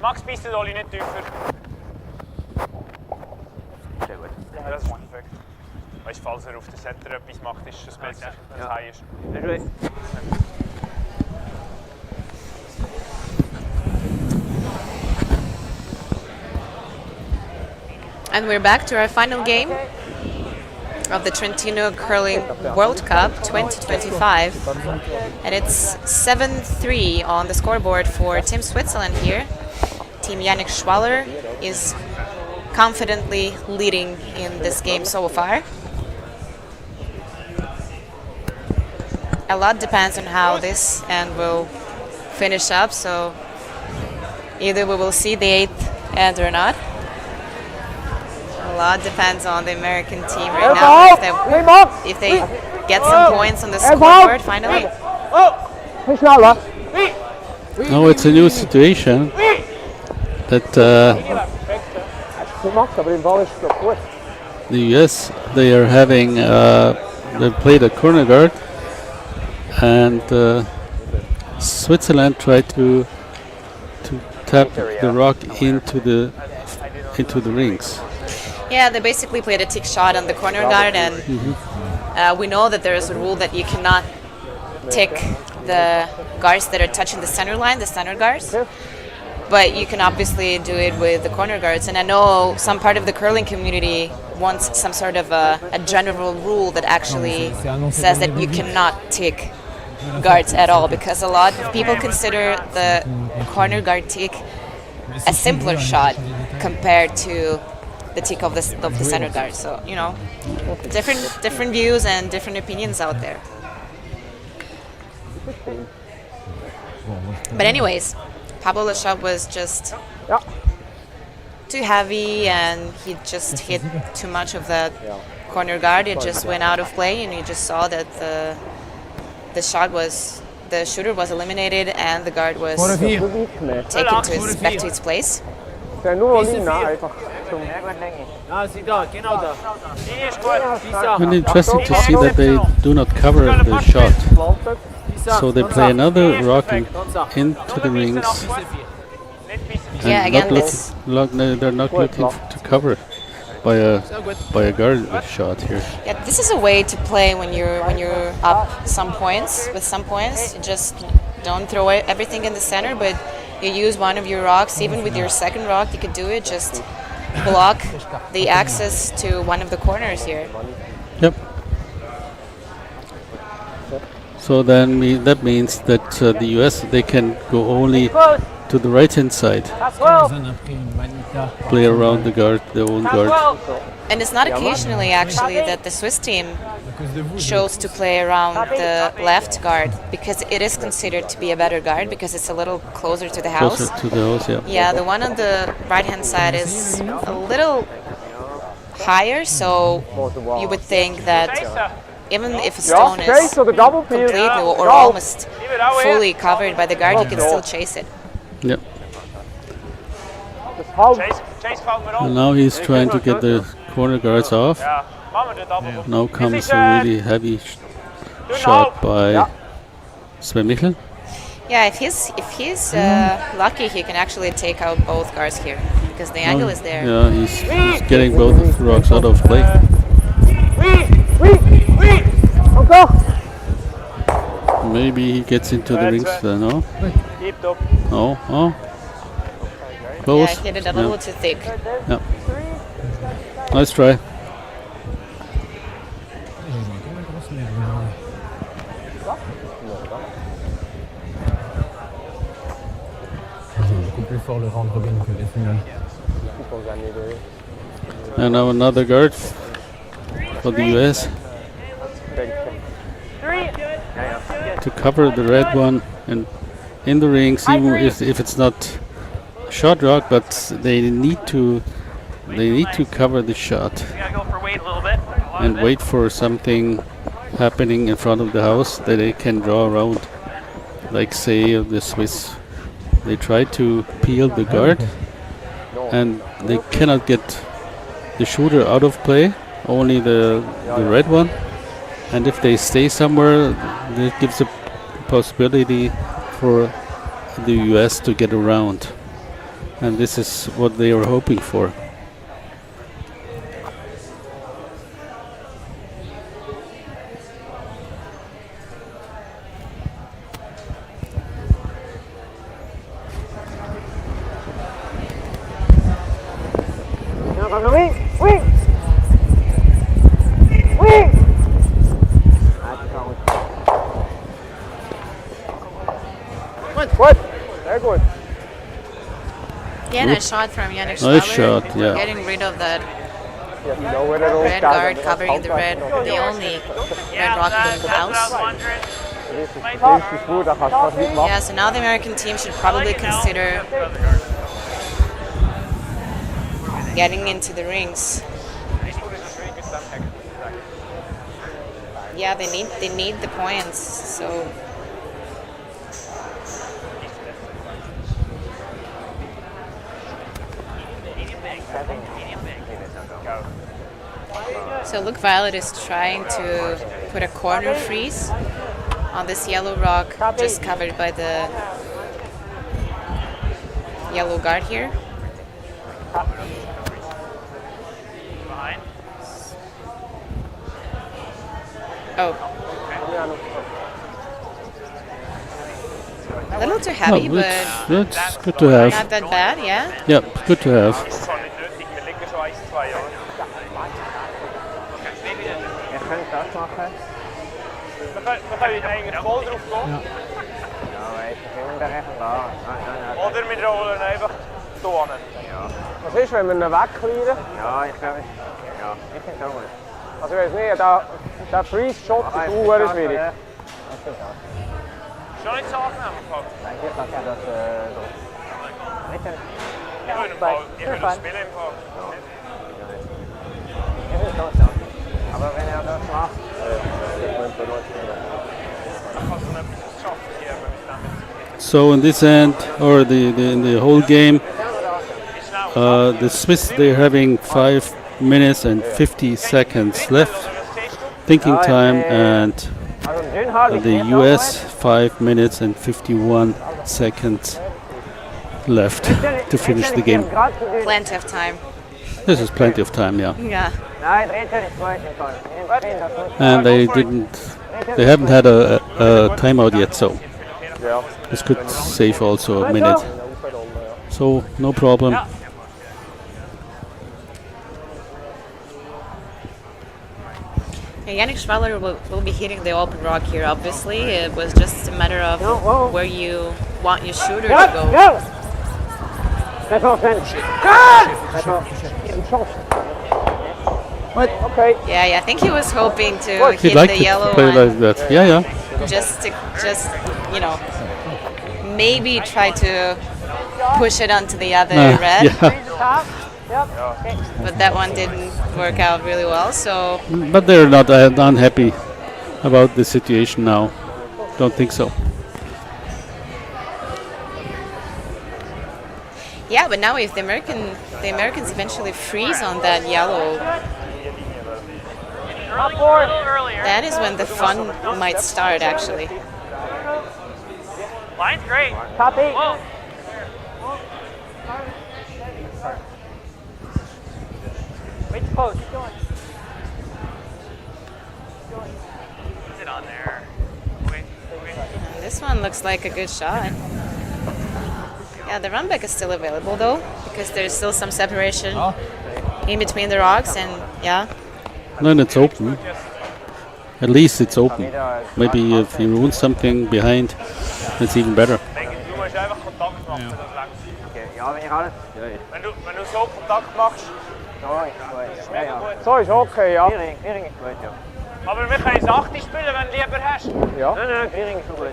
Max, bist du Dolly nicht tiefer? Sehr gut. Ja, das ist perfekt. Weißt du, falls er auf den Setter etwas macht, ist es besser, wenn es high ist. Sehr gut. And we're back to our final game of the Trentino Curling World Cup 2025. And it's 7-3 on the scoreboard for Team Switzerland here. Team Yannick Schwaller is confidently leading in this game so far. A lot depends on how this end will finish up, so either we will see the 8th end or not. A lot depends on the American team right now. If they get some points on the scoreboard finally. now it's a new situation that the US, they are having they played a corner guard, and Switzerland tried to tap the rock into the rings. Yeah, they basically played a tick shot on the corner guard, and we know that there is a rule that you cannot tick the guards that are touching the center line, the center guards. But you can obviously do it with the corner guards. And I know some part of the curling community wants some sort of a general rule that actually says that you cannot tick guards at all, because a lot of people consider the corner guard tick a simpler shot compared to the tick of the center guard. So you know, different views and different opinions out there. But anyways, Pablo Lachop was just too heavy, and he just hit too much of that corner guard. It just went out of play, and you just saw that the shooter was eliminated, and the guard was taken back to its place. And interesting to see that they do not cover the shot. So they play another rock into the rings. Yeah, And again, they're not looking to cover by a guard shot here. yeah, this is a way to play when you're up some points. With some points, you just don't throw everything in the center, but you use one of your rocks. Even with your second rock, you could do it. Just block the access to one of the corners here. Yep. So then that means that the US, they can go only to the right hand side, play around the guard, their own guard. And it's not occasionally actually that the Swiss team chose to play around the left guard, because it is considered to be a better guard because it's a little closer to the house. Closer to the house, yeah. Yeah, the one on the right hand side is a little higher, so you would think that even if a stone is completely or almost fully covered by the guard, you can still chase it. Yep. And now he's trying to get the corner guards off. Now comes a really heavy shot by Sven Michel. Yeah, if he's lucky, he can actually take out both guards here because the angle is there. Yeah, he's getting both of the rocks out of play. Maybe he gets into the rings there, no? No, oh. Close. Yeah, hit it a little too thick. Yeah. Nice try. And now another guard for the US to cover the red one and in the rings, even if it's not shot rock, but they need to cover the shot and wait for something happening in front of the house that they can draw around. Like say the Swiss, they try to peel the guard and they cannot get the shooter out of play, only the red one. And if they stay somewhere, that gives a possibility for the US to get around. And this is what they were hoping for. Very good. Yeah, nice shot from Yannick Schwaller. Nice shot, yeah. Getting rid of that Red red guard, covering the only red rock in the house. Yeah, so now the American team should probably consider getting into the rings. Yeah, they need the points, so. So Look Violet is trying to put a corner freeze on this yellow rock, just covered by the yellow guard here. Oh. A little too heavy, but that's good to have. not that bad, yeah? Yep, good to have. We können eigentlich voll drauf kommen. Oder wir rollen einfach hier. Was ist, wenn wir ihn wegklären? Ja, ich glaube, ja, ich finde es auch gut. Also ich weiß nicht, der Freeze-Shot ist schwierig. Schon nicht so angenehm, Paul. Ich glaube, das so. Ich will das Spiel im Fall. Ich finde es auch so. Aber wenn das macht, dann kannst du nicht etwas schaffen hier, wenn ich damit. So in this end, or in the whole game, the Swiss, they're having 5 minutes and 50 seconds left, thinking time, and the US 5 minutes and 51 seconds left to finish the game. Plenty of time. This is plenty of time, yeah. Yeah. nein, 13 ist gut im Fall. And they haven't had a timeout yet, so this could save also a minute. So no problem. Yeah, Yannick Schwaller will be hitting the open rock here, obviously. It was just a matter of where you want your shooter to go. Yeah, I think he was hoping to He'd hit like the to yellow play one. like that. Yeah. Just you know, maybe try to push it onto the other red. Yeah. But that one didn't work out really well, so But they're not unhappy about the situation now. Don't think so. yeah, but now if the Americans eventually freeze on that yellow, that is when the fun might start actually. Line's great. Top 8. Whoa. Wait, post. Sit on there. Wait. And this one looks like a good shot. Yeah, the run back is still available though, because there's still some separation in between the rocks, and yeah. Then it's open. At least it's open. Maybe if you ruin something behind, it's even better. Du musst einfach Kontakt machen, das reicht. Okay, ja, wenn ich alles. Wenn du so Kontakt machst, So ist gut. Ja, ja. So ist okay, ja. Clearing ist gut, ja. aber wir können 8 spielen, wenn du lieber hast. Ja. Nein, Clearing ist gut.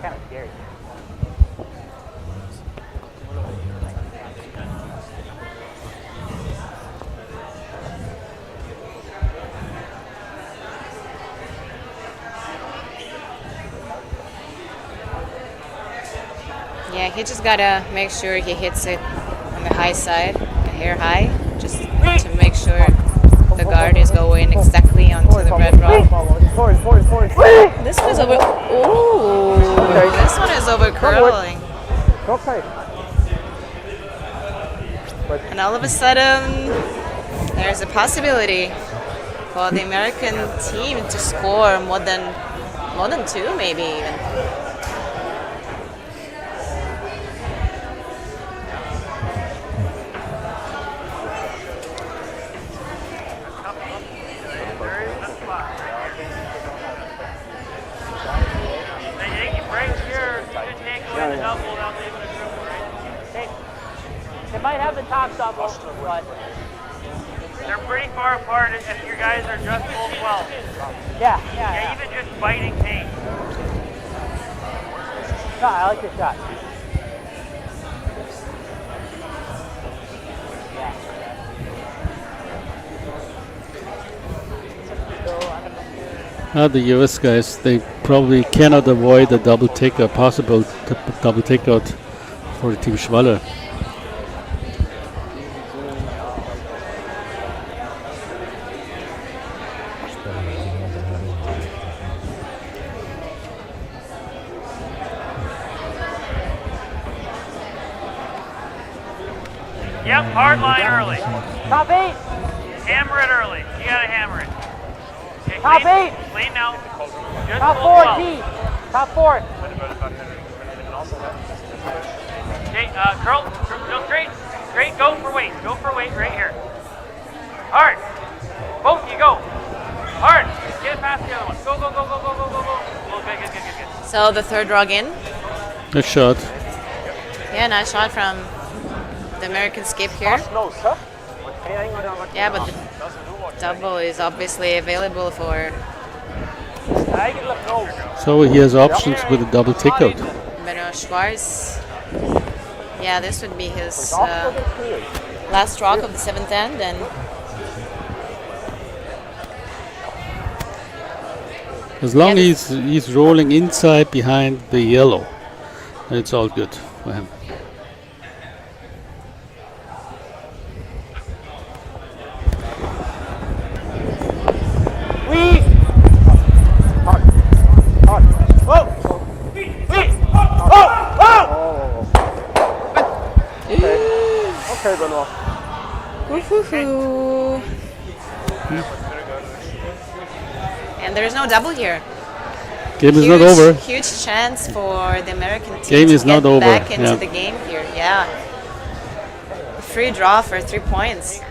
Yeah, he just gotta make sure he hits it on the high side, a hair high, just to make sure the guard is going exactly onto the red rock. This one is over. Ooh, this one is over curling. Okay. And all of a sudden, there's a possibility for the American team to score more than 2, maybe even. They might have the top double, but They're pretty far apart if your guys are just full 12. yeah. Even just biting paint. Shot, I like your shot. The US guys, they probably cannot avoid a double takeout, possible double takeout for the team Schwaller. Yep, hard line early. Top 8! Hammer it early. You gotta hammer it. Okay, Top clean, 8! Clean now. Just Top full 4, 12. T! Top 4! Okay, curl. Go straight. Straight, go for weight. Go for weight right here. Hard. Both you go. Hard. Get past the other one. Go, go, go, go, go, go, go, go. Oh, good. So the third rog in. Good shot. Yeah, nice shot from the American skip here. Yeah, but the double is obviously available for Eigenlijk no. So he has options with a double takeout. Benoit Schwarz. Yeah, this would be his last rock of the 7th end, and As long Yeah, as he's rolling inside behind the yellow, it's all good for him. Okay, Benoit. woohoo! And there is no double here. Game is not over. Huge chance for the American team Game to is not get over, back into yeah. the game here. Yeah, free draw for 3 points.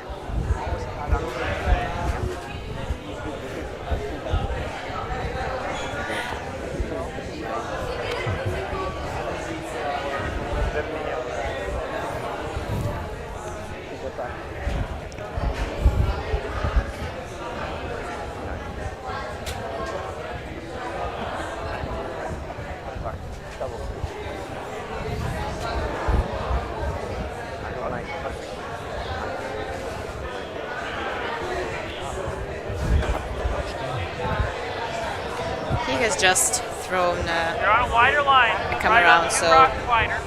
He has just thrown You're on a wider line. come Right around, up, so- rock wider.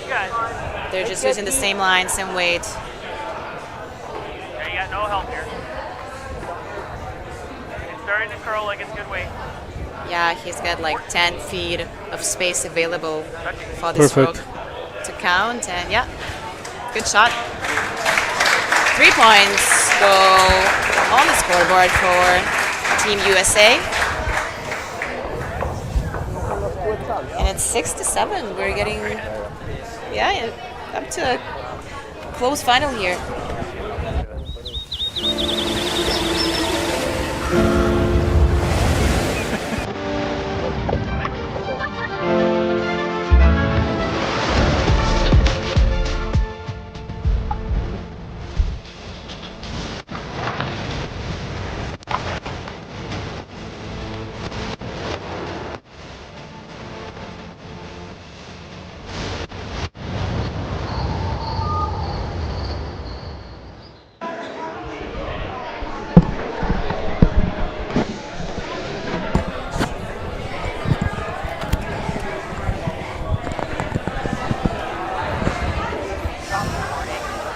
You guys. they're just using the same line, same weight. Yeah, you got no help here. It's starting to curl like it's good weight. Yeah, he's got like 10 feet of space available for this Perfect. rook to count, and yeah, good shot. 3 points go on the scoreboard for Team USA. And it's 6-7. We're getting, yeah, up to a close final here.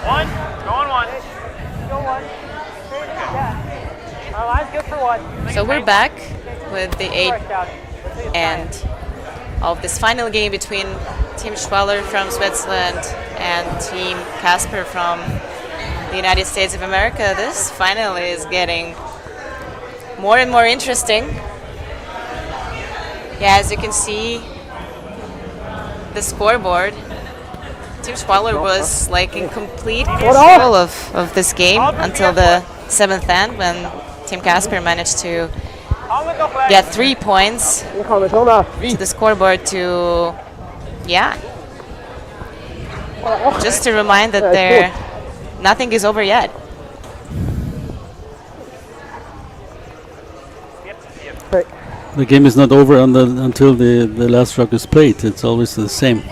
One. Going one. Go one. Yeah. Our line's good for one. So we're back with the 8 First down. end of this final game between Team Schwaller from Switzerland and Team Casper from the United States of America. This final is getting more and more interesting. Yeah, as you can see, the scoreboard, Team Schwaller was like in complete control of this game until the 7th end, when Team Casper managed to get 3 points to the scoreboard to, yeah, just to remind that nothing is over yet. The game is not over until the last rock is played. It's always the same.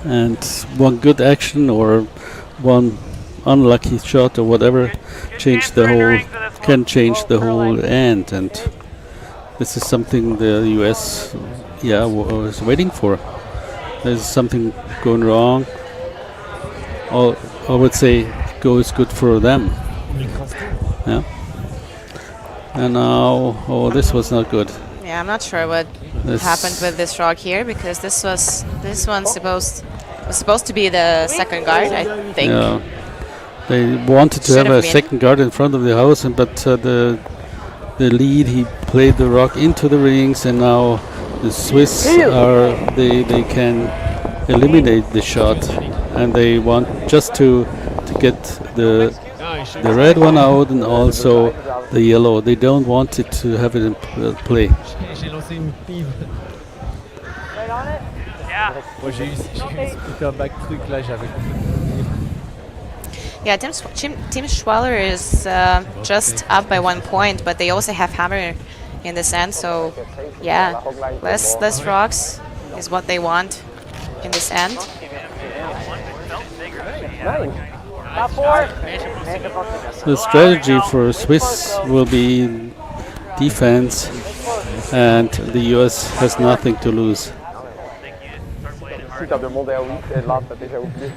And one good action or one unlucky shot or whatever can change the whole end. And this is something the US was waiting for. There's something going wrong. I would say goes good for them. Yeah. And now, this was not good. Yeah, I'm not sure what happened with this rock here, because this one's supposed to be the second guard, I think. Yeah. They wanted to have Should have a been. second guard in front of the house, but the lead, he played the rock into the rings, and now the Swiss they can eliminate the shot, and they want just to get the red one out and also the yellow. They don't want it to have it in play. J'ai lancé une pive. Right on it. Yeah. Moi j'ai eu ce putain back truc là, j'avais. Yeah, Team Schwaller is just up by 1 point, but they also have hammer in this end, so yeah, less rocks is what they want in this end. The strategy for Swiss will be defense, and the US has nothing to lose. ziet dat de model niet laat, dat is ook niet.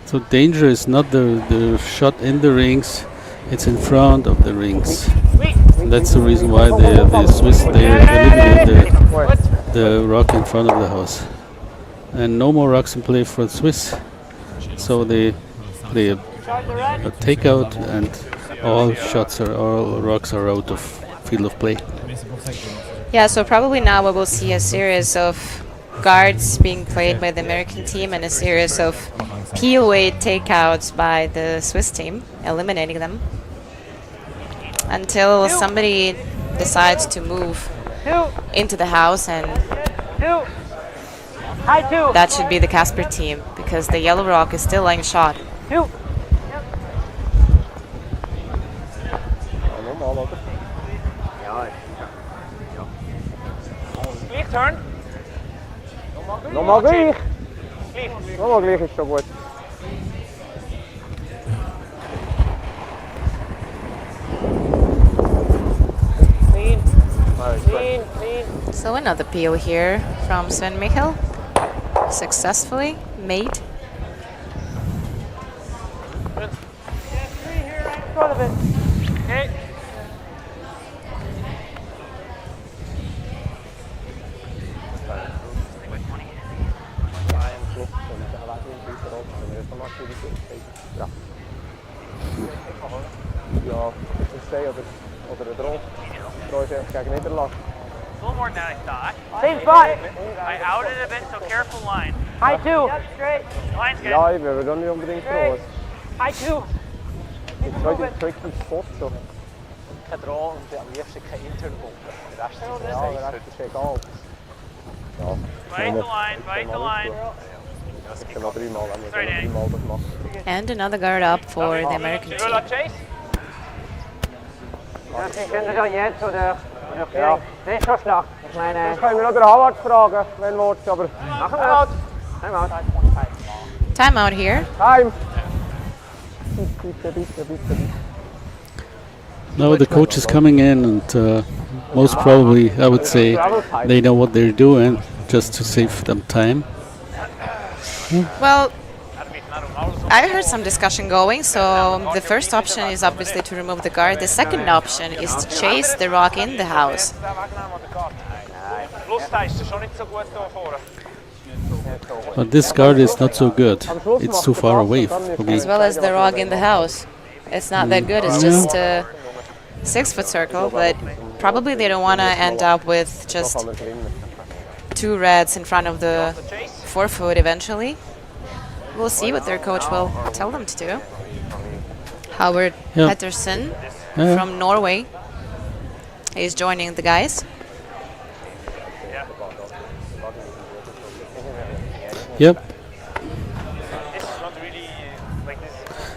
So danger is not the shot in the rings, it's in front of the rings. And that's the reason why the Swiss they eliminate the rock in front of the house. And no more rocks in play for the Swiss. So they play a takeout, and all rocks are out of field of play. Yeah, so probably now we will see a series of guards being played by the American team and a series of POA takeouts by the Swiss team, eliminating them until somebody decides to move into the house, and that should be the Casper team, because the yellow rock is still laying shot. Gleich turn. Nochmal gleich. Nochmal gleich ist schon gut. Clean. Clean, clean. So another PO here from Sven Michael, successfully made. Okay. Ja, het is een oder een droog. Droog is even kijken Nederland. A little more than I thought. Same spot. I outed a bit, so careful line. High two. Line's good. Ja, we hebben dan niet unbedingt droog. High two. Die tweede tricky spot zo. Geen droog en am liebsten geen internbomb. De rest is Ja, de rest is egal. Ja, Bite the line, bite the line. ik heb al 3 maal en we hebben 3 maal gemaakt. And another guard up for the American team. Chase. Ich könnte doch jetzt oder ja. Das ist schon schlecht. Ich meine, Das können wir noch den Howard fragen, wenn wir aber machen wir das. Timeout here. Time! Bitte, bitte, bitte. Now the coach is coming in, and most probably I would say they know what they're doing, just to save them time. Well, I heard some discussion going, so the first option is obviously to remove the guard. The second option is to chase the rock in the house. But this guard is not so good. It's too far away for me. As well as the rock in the house. It's not that good, it's just a 6-foot circle, but probably they don't want to end up with just 2 reds in front of the 4-foot eventually. We'll see what their coach will tell them to do. Howard Petterson from Norway is joining the guys. Yep.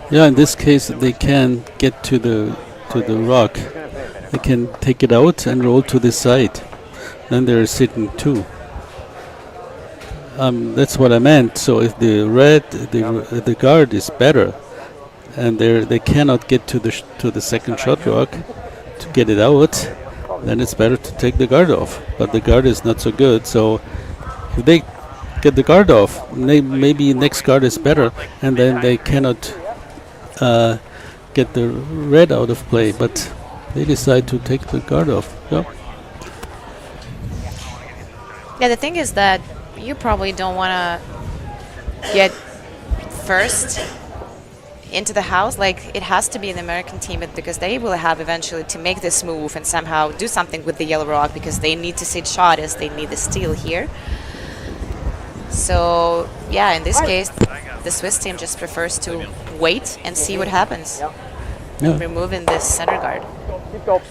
Yeah, in this case they can get to the rock. They can take it out and roll to the side. Then they're sitting 2. That's what I meant. So if the the guard is better, and they cannot get to the second shot rock to get it out, then it's better to take the guard off. But the guard is not so good. So if they get the guard off, maybe next guard is better, and then they cannot get the red out of play. But they decide to take the guard off. Yeah. Yeah, the thing is that you probably don't want to get first into the house. Like, it has to be an American team, because they will have eventually to make this move and somehow do something with the yellow rock, because they need to sit shot as they need the steal here. So yeah, in this case the Swiss team just prefers to wait and see what happens. Yeah. removing this center guard. Keep top.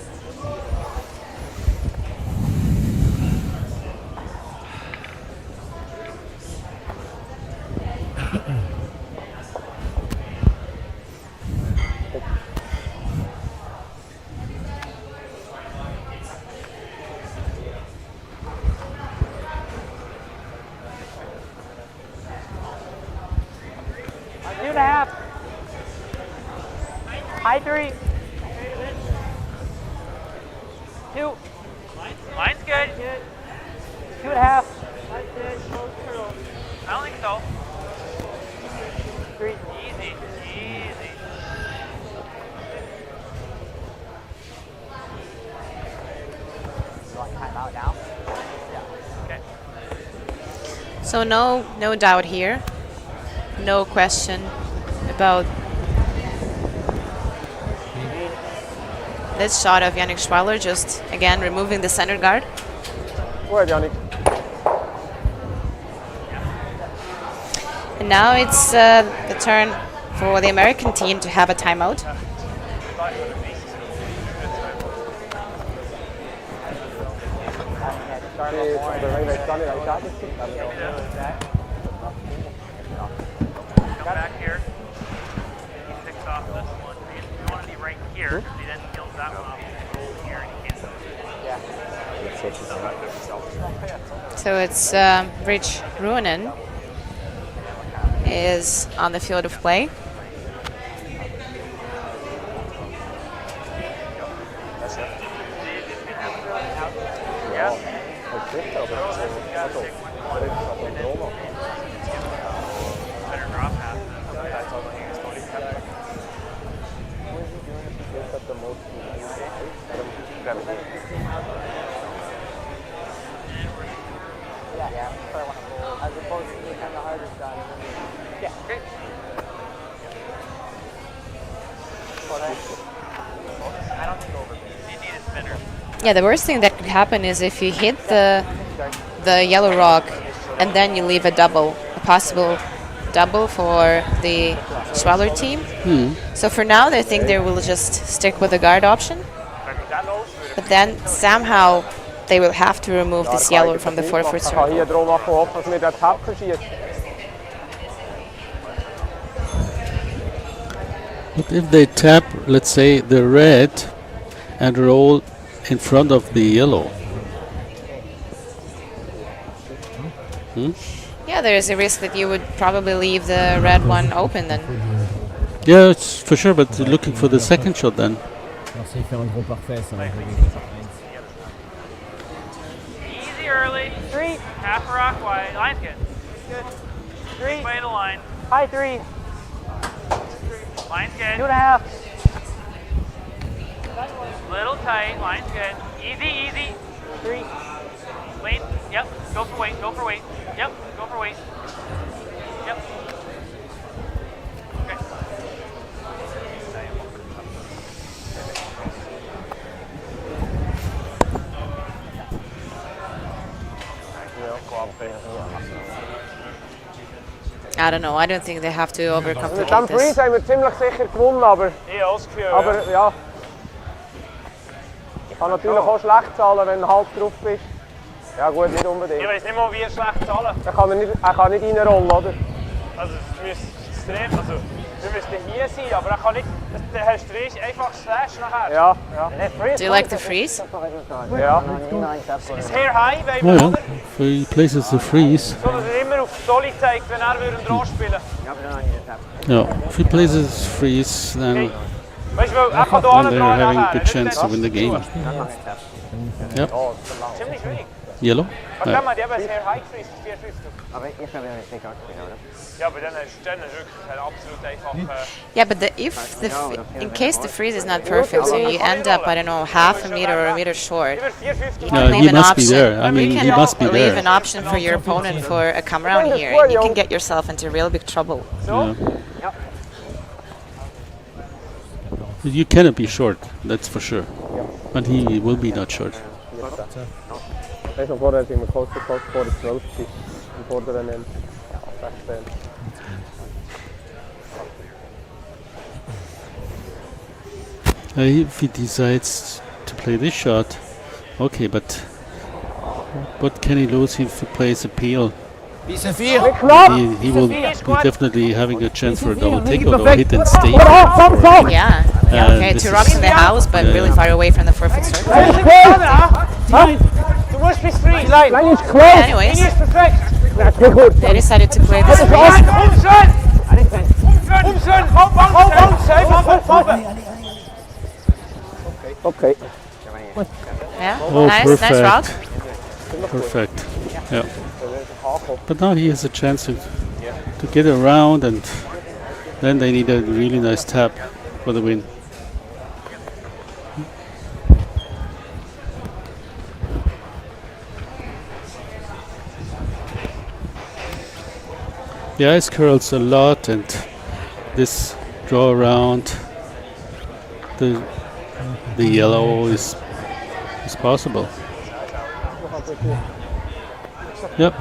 High 3. 2. Line's good. 2.5. I don't think so. 3. Easy, easy. You want timeout now? Okay. So no doubt here. No question about this shot of Yannick Schwaller, just again removing the center guard. Go ahead, Yannick. And now it's the turn for the American team to have a timeout. Come back here. He picks off this one. You want to be right here. He then kills that one off here and he can't. So it's Rich Ruonen is on the field of play. As opposed to the kind of harder shot. Yeah. Okay. I don't think over. You need a spinner. Yeah, the worst thing that could happen is if you hit the yellow rock and then you leave a possible double for the Schwaller team. So for now, they think they will just stick with the guard option. But then somehow they will have to remove this yellow from the 4-foot Ich kann hier circle. drum machen, ob dass wir den Tap verschießt. But if they tap, let's say, the red and roll in front of the yellow. Yeah, there is a risk that you would probably leave the red one open then. Yeah, it's for sure, but looking for the second shot then. Alors s'il fait un gros parfait, ça va régler. Easy early. 3. Half a rock wide. Line's good. Good. 3. Way to line. High 3. Line's good. 2.5. Little tight. Line's good. Easy, easy. 3. Lane. Yep. Go for weight. Go for weight. Yep. Go for weight. Yep. Okay. I don't know. I don't think they have to Mit dem overcomplicate Freeze this. haben wir ziemlich sicher gewonnen, aber, Ich habe das Gefühl, aber ja. Ich kann natürlich auch schlecht zahlen, wenn du halb drauf bist. Ja gut, nicht unbedingt. ich weiß nicht mal, wie er schlecht zahlen. Er kann nicht reinrollen, oder? Also, es müsste extrem, also, wir müssten hier sein, aber er kann nicht, dann hast du richtig einfach Slash nachher. Ja, ja. Do you like the freeze? Ja. Ist Hair High, weil Oh wir, yeah, oder? if he places the freeze. So, dass er immer auf Dolly zeigt, wenn er einen Draw spielen Yeah, if he places freeze, then Weißt du, weil er kann hier they're draw having a nachher. good chance to win the game. Yep, Ziemlich wenig. yellow. Aber dann haben die eben ein Hair High gefreezed, 450. Aber ich habe ja nicht gespielt, oder? Ja, aber dann ist wirklich absolut einfach... Yeah, but in case the freeze is not perfect, so you end up, I don't know, half a meter or a meter short. Über 450. You can he leave an must be option. there. I mean, you he can must be leave there. an option for your opponent for a come around here, and you can get yourself into real big trouble. So? Yeah. You cannot be short, that's for sure. But he will be not short. Weißt du, vorher sind wir kurz vor der 12. im vorderen Ende. 16. If he decides to play this shot, okay, but what can he lose if he plays a peel? Wie ist der Vier? He will be definitely having a chance for a double takeout or hit and stay. Yeah. Okay, this two rocks in the house, but really far away from the 4-foot circle. Du musst bis 3. Line. Anyways, Linie ist perfekt. they decided to play this freeze. Umschön. Okay. Yeah, Oh, nice perfect. rock. Perfect. Yeah. But now he has a chance to get around, and then they need a really nice tap for the win. The ice curls a lot, and this draw around the yellow is possible. Yep.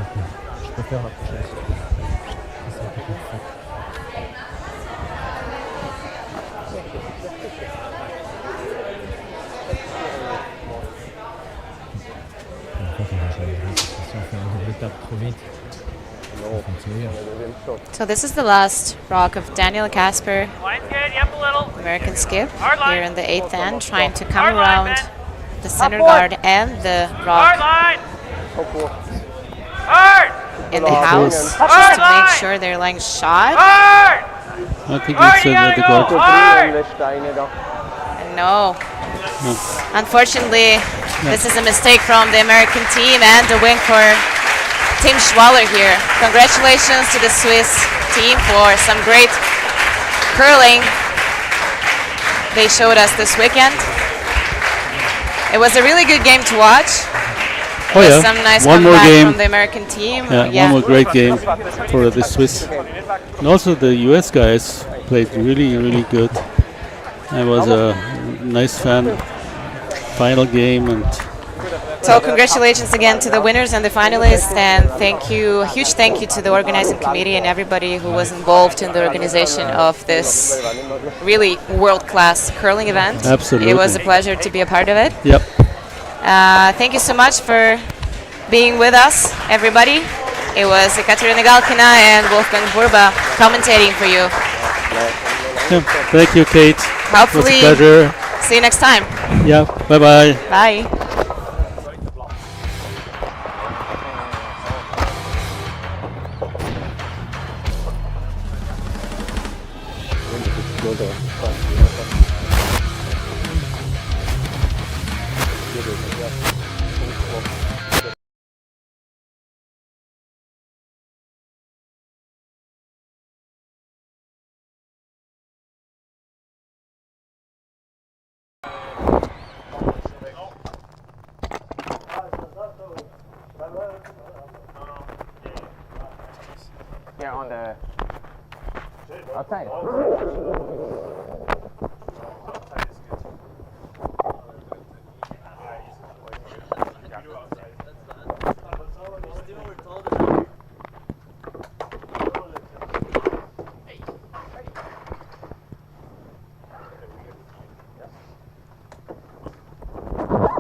So this is the last rock of Daniel Casper, Line's good. Yep, a little. American skip, Hard line. here in the 8th end, trying to come Hard line, around man. the center guard and the Hard rock line. Hard. in the house, Hard just to make line. sure they're laying shot. Hard. I think Hard, it's you gotta the go. guard. Hard. Steine da. No. Unfortunately, this is a mistake from the American team and a win for Team Schwaller here. Congratulations to the Swiss team for some great curling they showed us this weekend. It was a really good game to watch. Oh With yeah, some nice one more comeback game. from the American team. Yeah, one more great game for the Swiss. And also the US guys played really, really good. It was a nice final game, and So congratulations again to the winners and the finalists, and huge thank you to the organizing committee and everybody who was involved in the organization of this really world-class curling event. Absolutely. It was a pleasure to be a part of it. yep. Thank you so much for being with us, everybody. It was Ekaterina Galkina and Wolfgang Burba commentating for you. Yeah. Thank you, Kate. Hopefully, it was a pleasure. see you next time. Yeah, bye-bye. Bye. Yeah, on the outside.